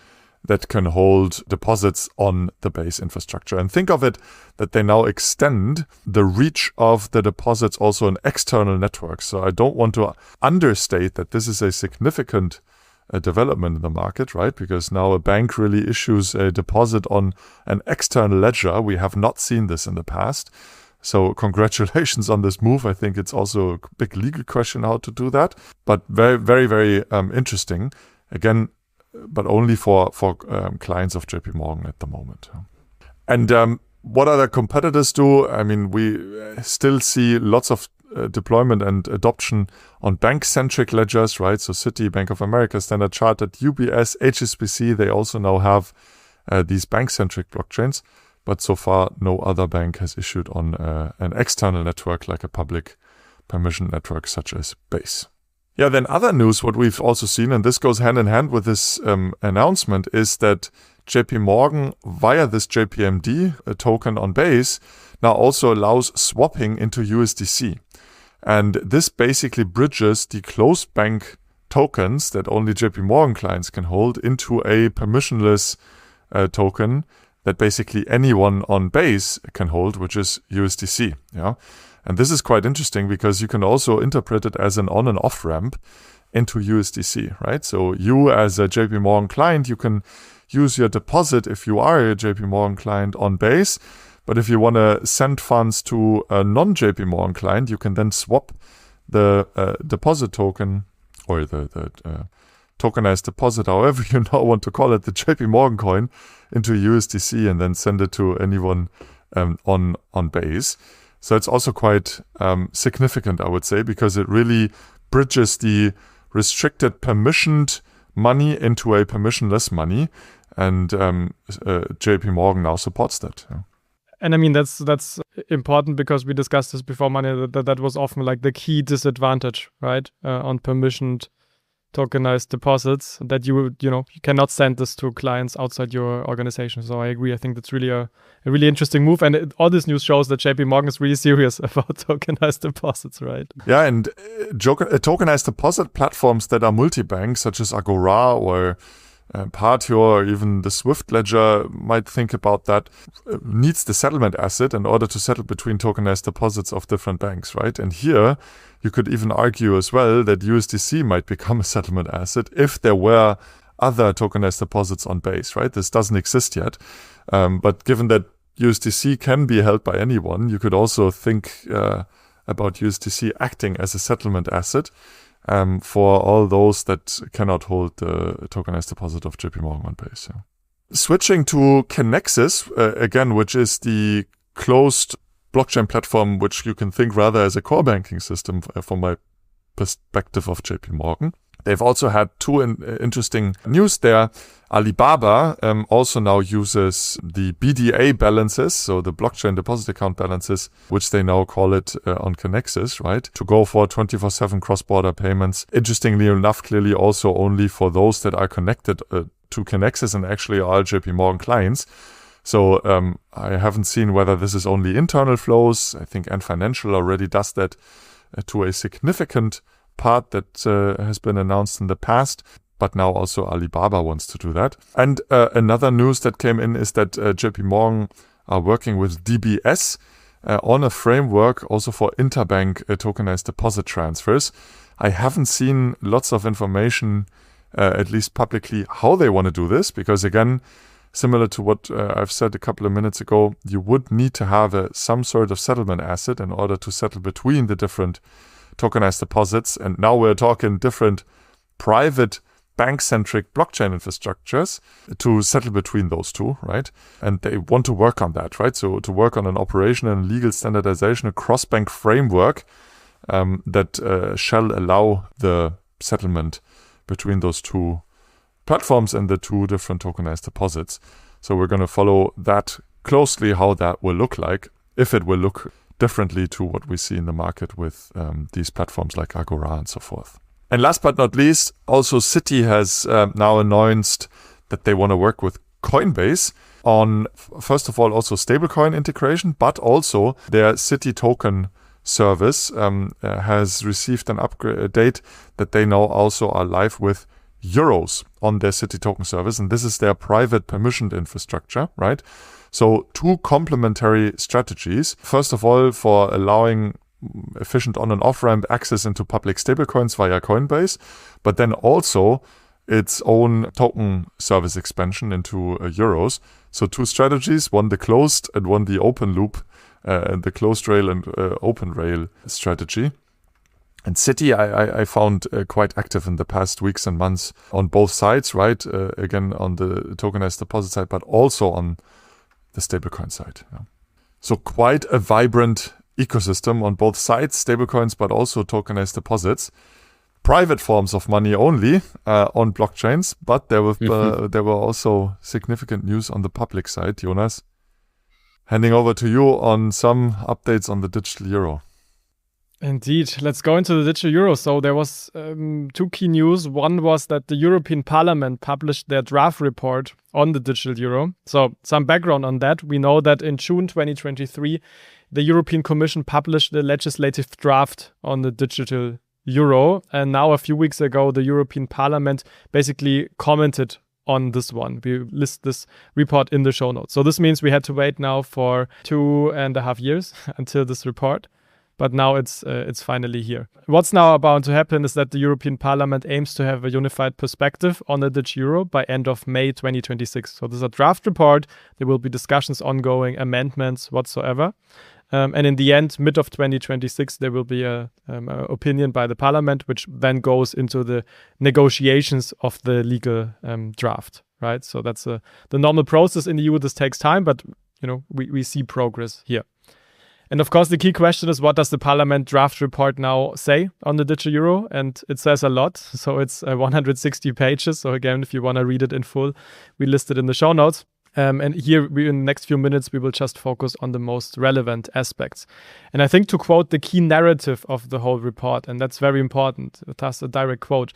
Speaker 2: that can hold deposits on the Base infrastructure. And think of it that they now extend the reach of the deposits also in external networks. So I don't want to understate that this is a significant development in the market, right? Because now a bank really issues a deposit on an external ledger. We have not seen this in the past. So congratulations on this move. I think it's also a big legal question how to do that, but very, very, very interesting. Again, but only for clients of JP Morgan at the moment. And what other competitors do? I mean, we still see lots of deployment and adoption on bank-centric ledgers, right? So Citi, Bank of America, Standard Chartered, UBS, HSBC, they also now have these bank-centric blockchains. But so far, no other bank has issued on an external network like a public permission network such as Base. Yeah, then other news, what we've also seen, and this goes hand in hand with this announcement, is that JP Morgan, via this JPMD token on Base, now also allows swapping into USDC. And this basically bridges the closed bank tokens that only JP Morgan clients can hold into a permissionless token that basically anyone on Base can hold, which is USDC. Yeah. And this is quite interesting because you can also interpret it as an on and off ramp into USDC, right? So you as a JP Morgan client, you can use your deposit if you are a JP Morgan client on Base. But if you want to send funds to a non-JP Morgan client, you can then swap the deposit token or the tokenized deposit, however you now want to call it, the JP Morgan coin, into USDC and then send it to anyone on Base. So it's also quite significant, I would say, because it really bridges the restricted permissioned money into a permissionless money. And JP Morgan now supports that. Yeah.
Speaker 1: And I mean, that's important because we discussed this before, Manu, that was often like the key disadvantage, right, on permissioned tokenized deposits, that you cannot send this to clients outside your organization. So I agree. I think that's really a really interesting move. And all this news shows that JP Morgan is really serious about tokenized deposits, right?
Speaker 2: Yeah, and tokenized deposit platforms that are multi-bank, such as Agora or Partio or even the Swift ledger might think about that, needs the settlement asset in order to settle between tokenized deposits of different banks, right? And here, you could even argue as well that USDC might become a settlement asset if there were other tokenized deposits on Base, right? This doesn't exist yet. But given that USDC can be held by anyone, you could also think about USDC acting as a settlement asset for all those that cannot hold the tokenized deposit of JP Morgan on Base. Yeah. Switching to Connexus, again, which is the closed blockchain platform, which you can think rather as a core banking system from my perspective of JP Morgan. They've also had two interesting news there. Alibaba also now uses the BDA balances, so the blockchain deposit account balances, which they now call it on Connexus, right, to go for 24/7 cross-border payments. Interestingly enough, clearly also only for those that are connected to Connexus and actually are JP Morgan clients. So I haven't seen whether this is only internal flows. I think Ant Financial already does that to a significant part that has been announced in the past, but now also Alibaba wants to do that. And another news that came in is that JP Morgan are working with DBS on a framework also for interbank tokenized deposit transfers. I haven't seen lots of information, at least publicly, how they want to do this, because again, similar to what I've said a couple of minutes ago, you would need to have some sort of settlement asset in order to settle between the different tokenized deposits. And now we're talking different private bank-centric blockchain infrastructures to settle between those two, right? And they want to work on that, right? So to work on an operational and legal standardization, a cross-bank framework that shall allow the settlement between those two platforms and the two different tokenized deposits. So we're going to follow that closely, how that will look like, if it will look differently to what we see in the market with these platforms like Agora and so forth. And last but not least, also Citi has now announced that they want to work with Coinbase on, first of all, also stablecoin integration, but also their Citi token service has received an update that they now also are live with euros on their Citi token service. And this is their private permissioned infrastructure, right? So two complementary strategies. First of all, for allowing efficient on and off-ramp access into public stablecoins via Coinbase, but then also its own token service expansion into euros. So two strategies, one the closed and one the open loop, and the closed rail and open rail strategy. And Citi, I found quite active in the past weeks and months on both sides, right? Again, on the tokenized deposit side, but also on the stablecoin side. Yeah. So quite a vibrant ecosystem on both sides, stablecoins, but also tokenized deposits. Private forms of money only on blockchains, but there were also significant news on the public side. Jonas, handing over to you on some updates on the digital euro.
Speaker 1: Indeed. Let's go into the digital euro. So there was two key news. One was that the European Parliament published their draft report on the digital euro. So some background on that. We know that in June 2023, the European Commission published the legislative draft on the digital euro. And now a few weeks ago, the European Parliament basically commented on this one. We list this report in the show notes. So this means we had to wait now for 2.5 years until this report. But now it's finally here. What's now about to happen is that the European Parliament aims to have a unified perspective on the digital euro by end of May 2026. So this is a draft report. There will be discussions ongoing, amendments whatsoever. And in the end, mid of 2026, there will be a opinion by the Parliament, which then goes into the negotiations of the legal draft, right? So that's the normal process in the EU. This takes time, but we see progress here. And of course, the key question is, what does the Parliament draft report now say on the digital euro? And it says a lot. So it's 160 pages. So again, if you want to read it in full, we list it in the show notes. And here, in the next few minutes, we will just focus on the most relevant aspects. And I think to quote the key narrative of the whole report, and that's very important, that's a direct quote.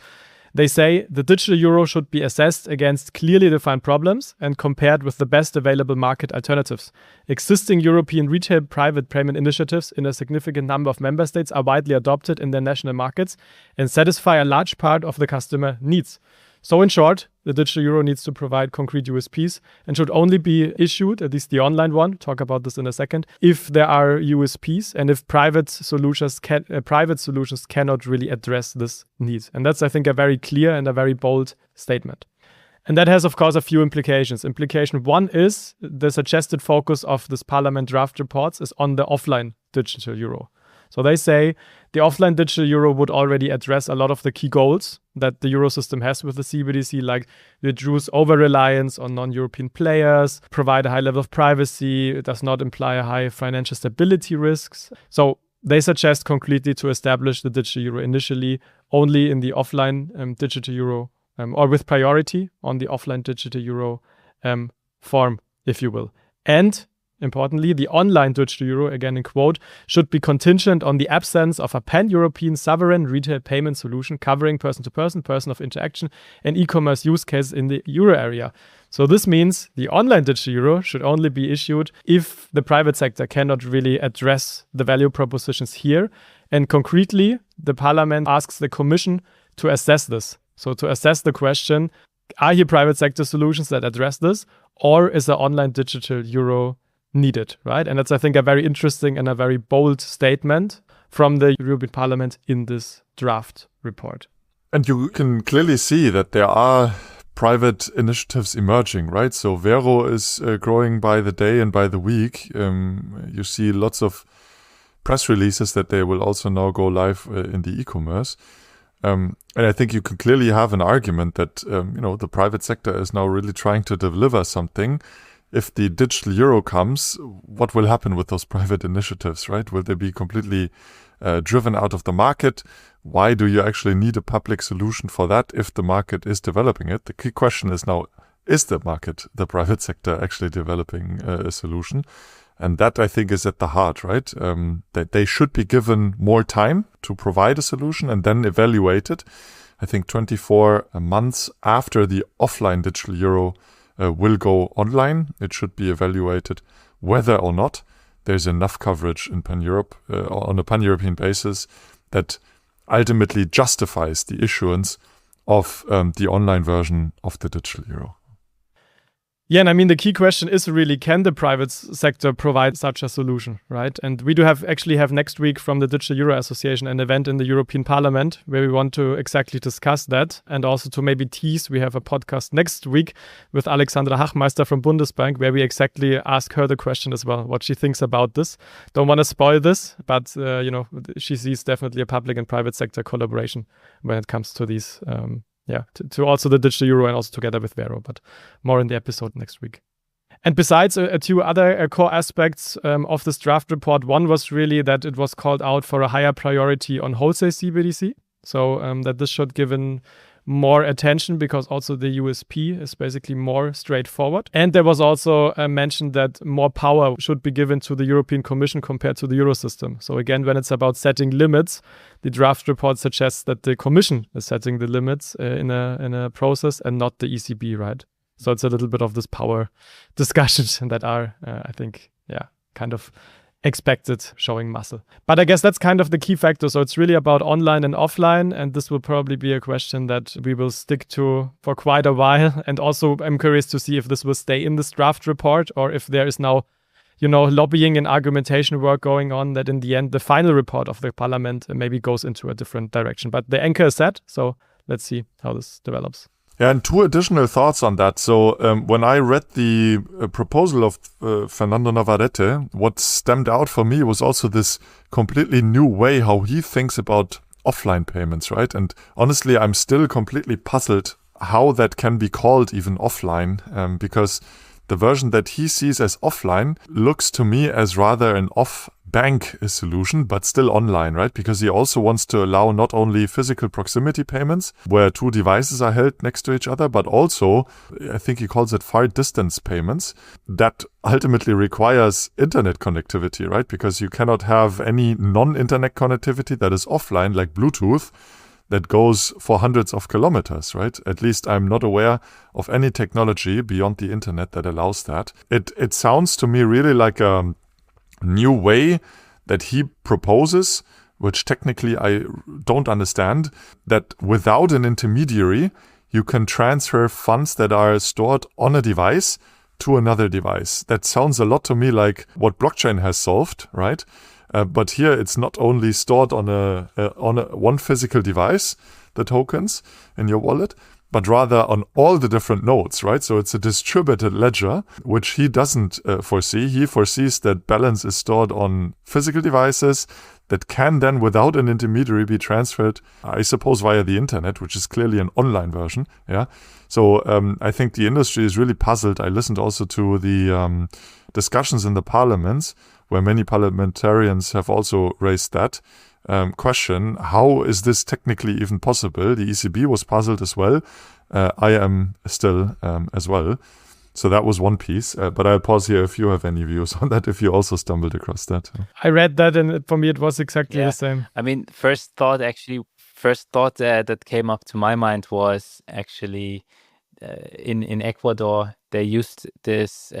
Speaker 1: They say the digital euro should be assessed against clearly defined problems and compared with the best available market alternatives. Existing European retail private payment initiatives in a significant number of member states are widely adopted in their national markets and satisfy a large part of the customer needs. So in short, the digital euro needs to provide concrete USPs and should only be issued, at least the online one, talk about this in a second, if there are USPs and if private solutions cannot really address this need. And that's, I think, a very clear and a very bold statement. And that has, of course, a few implications. Implication one is the suggested focus of this Parliament draft reports is on the offline digital euro. So they say the offline digital euro would already address a lot of the key goals that the euro system has with the CBDC, like reduce over-reliance on non-European players, provide a high level of privacy, it does not imply a high financial stability risks. So they suggest concretely to establish the digital euro initially only in the offline digital euro or with priority on the offline digital euro form, if you will. And importantly, the online digital euro, again in quote, should be contingent on the absence of a pan-European sovereign retail payment solution covering person-to-person, person of interaction, and e-commerce use cases in the euro area. So this means the online digital euro should only be issued if the private sector cannot really address the value propositions here. And concretely, the Parliament asks the Commission to assess this. So to assess the question, are here private sector solutions that address this, or is the online digital euro needed, right? And that's, I think, a very interesting and a very bold statement from the European Parliament in this draft report.
Speaker 2: And you can clearly see that there are private initiatives emerging, right? So Vero is growing by the day and by the week. You see lots of press releases that they will also now go live in the e-commerce. And I think you can clearly have an argument that, the private sector is now really trying to deliver something. If the digital euro comes, what will happen with those private initiatives, right? Will they be completely driven out of the market? Why do you actually need a public solution for that if the market is developing it? The key question is now, is the market, the private sector, actually developing a solution? And that, I think, is at the heart, right? That they should be given more time to provide a solution and then evaluate it. I think 24 months after the offline digital euro will go online, it should be evaluated whether or not there's enough coverage in pan-Europe on a pan-European basis that ultimately justifies the issuance of the online version of the digital euro.
Speaker 1: Yeah, and I mean, the key question is really, can the private sector provide such a solution, right? And we do have next week from the Digital Euro Association an event in the European Parliament where we want to exactly discuss that, and also to maybe tease, we have a podcast next week with Alexandra Hachmeister from Bundesbank where we exactly ask her the question as well, what she thinks about this. Don't want to spoil this, but she sees definitely a public and private sector collaboration when it comes to these to also the digital euro and also together with Vero, but more in the episode next week. And besides two other core aspects of this draft report, one was really that it was called out for a higher priority on wholesale CBDC. So that this should given more attention because also the USP is basically more straightforward. And there was also mentioned that more power should be given to the European Commission compared to the Euro system. So again, when it's about setting limits, the draft report suggests that the Commission is setting the limits in a process and not the ECB, right? So it's a little bit of this power discussions that are, I think, kind of expected, showing muscle. But I guess that's kind of the key factor. So it's really about online and offline, and this will probably be a question that we will stick to for quite a while. And also I'm curious to see if this will stay in this draft report or if there is now, lobbying and argumentation work going on that in the end, the final report of the Parliament maybe goes into a different direction. But the anchor is set, so let's see how this develops.
Speaker 2: Yeah, and two additional thoughts on that. So when I read the proposal of Fernando Navarrete, what stemmed out for me was also this completely new way how he thinks about offline payments, right? And honestly, I'm still completely puzzled how that can be called even offline, because the version that he sees as offline looks to me as rather an off-bank solution, but still online, right? Because he also wants to allow not only physical proximity payments, where two devices are held next to each other, but also, I think he calls it far distance payments, that ultimately requires internet connectivity, right? Because you cannot have any non-internet connectivity that is offline, like Bluetooth, that goes for hundreds of kilometers, right? At least I'm not aware of any technology beyond the internet that allows that. It sounds to me really like a new way that he proposes, which technically I don't understand, that without an intermediary, you can transfer funds that are stored on a device to another device. That sounds a lot to me like what blockchain has solved, right? But here it's not only stored on one physical device, the tokens in your wallet, but rather on all the different nodes, right? So it's a distributed ledger, which he doesn't foresee. He foresees that balance is stored on physical devices that can then, without an intermediary, be transferred, I suppose, via the internet, which is clearly an online version. Yeah. So I think the industry is really puzzled. I listened also to the discussions in the parliaments, where many parliamentarians have also raised that question. How is this technically even possible? The ECB was puzzled as well. I am still as well. So that was one piece. But I'll pause here if you have any views on that, if you also stumbled across that.
Speaker 1: I read that, and for me it was exactly the same.
Speaker 3: I mean, first thought that came up to my mind was actually in Ecuador, they used this,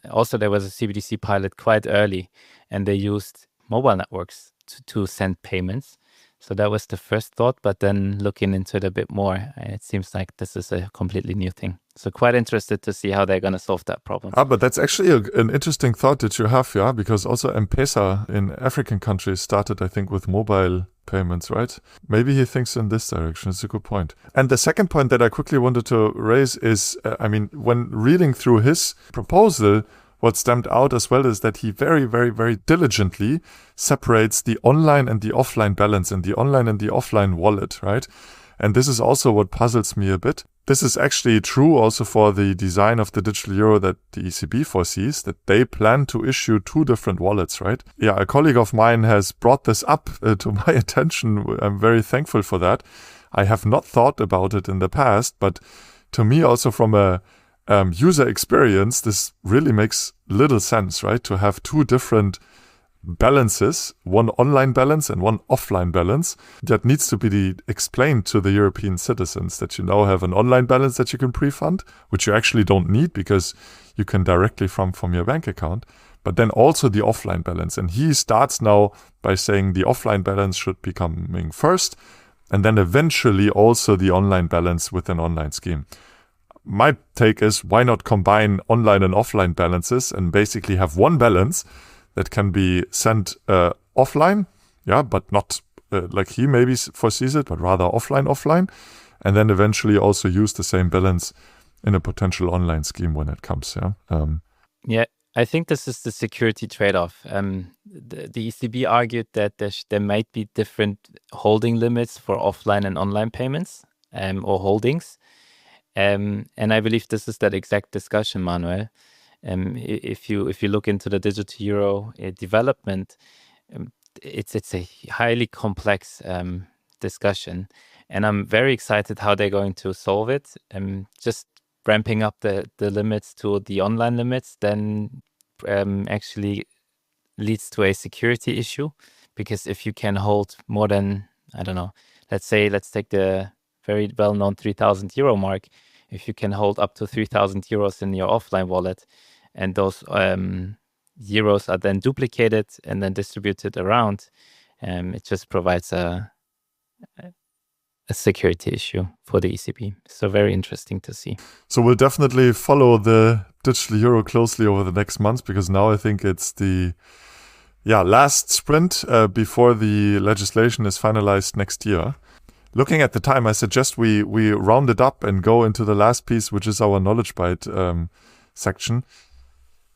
Speaker 3: also there was a CBDC pilot quite early, and they used mobile networks to send payments. So that was the first thought, but then looking into it a bit more, it seems like this is a completely new thing. So quite interested to see how they're going to solve that problem.
Speaker 2: But that's actually an interesting thought that you have, yeah, because also M-Pesa in African countries started, I think, with mobile payments, right? Maybe he thinks in this direction. It's a good point. And the second point that I quickly wanted to raise is, when reading through his proposal, what stamped out as well is that he very, very, very diligently separates the online and the offline balance and the online and the offline wallet, right? And this is also what puzzles me a bit. This is actually true also for the design of the digital euro that the ECB foresees, that they plan to issue two different wallets, right? Yeah, a colleague of mine has brought this up to my attention. I'm very thankful for that. I have not thought about it in the past, but to me also from a user experience, this really makes little sense, right? To have two different balances, one online balance and one offline balance, that needs to be explained to the European citizens, that you now have an online balance that you can pre-fund, which you actually don't need because you can directly from your bank account, but then also the offline balance. And he starts now by saying the offline balance should be coming first, and then eventually also the online balance with an online scheme. My take is, why not combine online and offline balances and basically have one balance that can be sent offline, yeah, but not like he maybe foresees it, but rather offline, and then eventually also use the same balance in a potential online scheme when it comes, yeah.
Speaker 3: Yeah, I think this is the security trade-off. The ECB argued that there might be different holding limits for offline and online payments or holdings. And I believe this is that exact discussion, Manuel. If you look into the digital euro development, it's a highly complex discussion, and I'm very excited how they're going to solve it. Just ramping up the limits to the online limits then actually leads to a security issue, because if you can hold more than, I don't know, let's take the very well-known 3,000 euro mark. If you can hold up to 3,000 euros in your offline wallet, and those euros are then duplicated and then distributed around, it just provides a security issue for the ECB. So very interesting to see.
Speaker 2: So we'll definitely follow the digital euro closely over the next months, because now I think it's the last sprint before the legislation is finalized next year. Looking at the time, I suggest we round it up and go into the last piece, which is our Knowledge Bite section.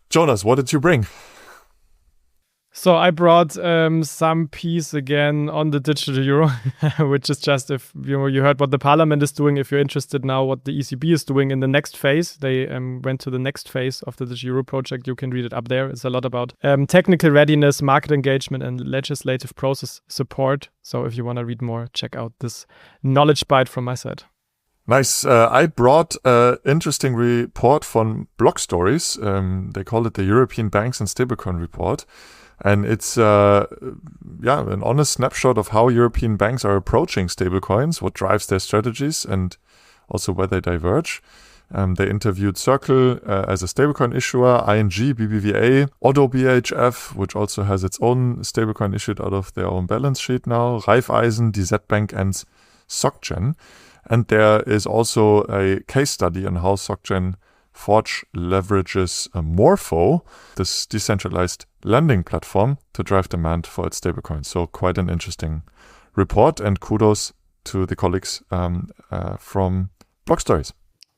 Speaker 2: Jonas, what did you bring?
Speaker 1: So I brought some piece again on the digital euro, which is just, if you heard what the parliament is doing, if you're interested now what the ECB is doing in the next phase. They went to the next phase of the digital euro project. You can read it up there. It's a lot about technical readiness, market engagement, and legislative process support. So if you want to read more, check out this Knowledge Bite from my side.
Speaker 2: Nice. I brought an interesting report from Block Stories. They call it the European Banks and Stablecoin Report. And it's an honest snapshot of how European banks are approaching stablecoins, what drives their strategies, and also where they diverge. They interviewed Circle as a stablecoin issuer, ING, BBVA, Oddo BHF, which also has its own stablecoin issued out of their own balance sheet now, Raiffeisen, DZ Bank, and SocGen. And there is also a case study on how SocGen Forge leverages Morpho, this decentralized lending platform, to drive demand for its stablecoins. So quite an interesting report, and kudos to the colleagues from Block Stories.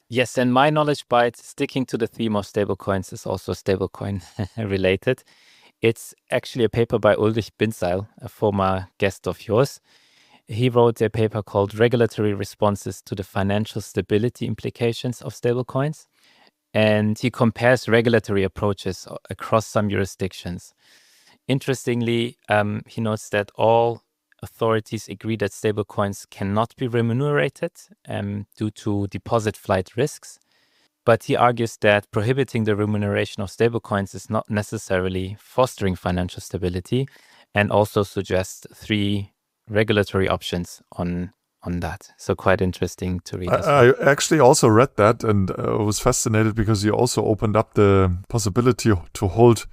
Speaker 3: Yes, and my knowledge bite, sticking to the theme of stablecoins, is also stablecoin related. It's actually a paper by Ulrich Binzeil, a former guest of yours. He wrote a paper called Regulatory Responses to the Financial Stability Implications of Stablecoins. And he compares regulatory approaches across some jurisdictions. Interestingly, he notes that all authorities agree that stablecoins cannot be remunerated due to deposit flight risks. But he argues that prohibiting the remuneration of stablecoins is not necessarily fostering financial stability, and also suggests 3 regulatory options on that. So quite interesting to read.
Speaker 2: I actually also read that, and was fascinated because you also opened up the possibility to hold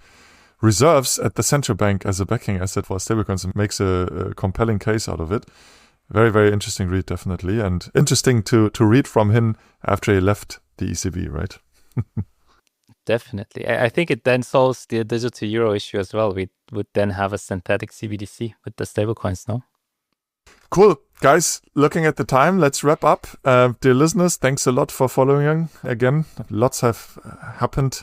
Speaker 2: reserves at the central bank as a backing asset for stablecoins, and makes a compelling case out of it. Very, very interesting read, definitely. And interesting to read from him after he left the ECB, right?
Speaker 3: Definitely. I think it then solves the digital euro issue as well. We would then have a synthetic CBDC with the stablecoins, no?
Speaker 2: Cool. Guys, looking at the time, let's wrap up. Dear listeners, thanks a lot for following again. Lots have happened.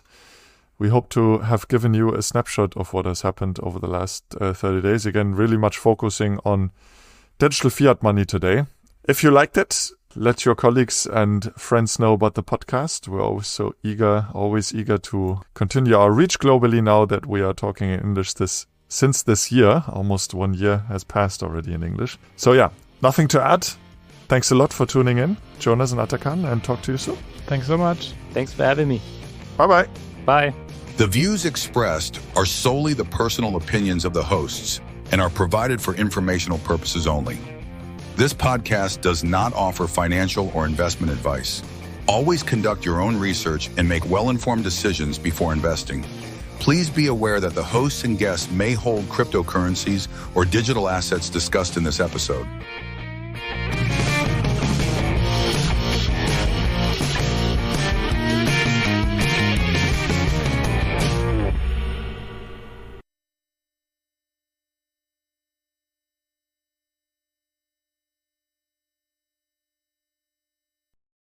Speaker 2: We hope to have given you a snapshot of what has happened over the last 30 days. Again, really much focusing on digital fiat money today. If you liked it, let your colleagues and friends know about the podcast. We're always eager to continue our reach globally now that we are talking in English since this year. Almost 1 year has passed already in English. So yeah, nothing to add. Thanks a lot for tuning in, Jonas and Atakan, and talk to you soon.
Speaker 1: Thanks so much.
Speaker 3: Thanks for having me.
Speaker 2: Bye-bye.
Speaker 3: Bye.
Speaker 5: The views expressed are solely the personal opinions of the hosts and are provided for informational purposes only. This podcast does not offer financial or investment advice. Always conduct your own research and make well-informed decisions before investing. Please be aware that the hosts and guests may hold cryptocurrencies or digital assets discussed in this episode.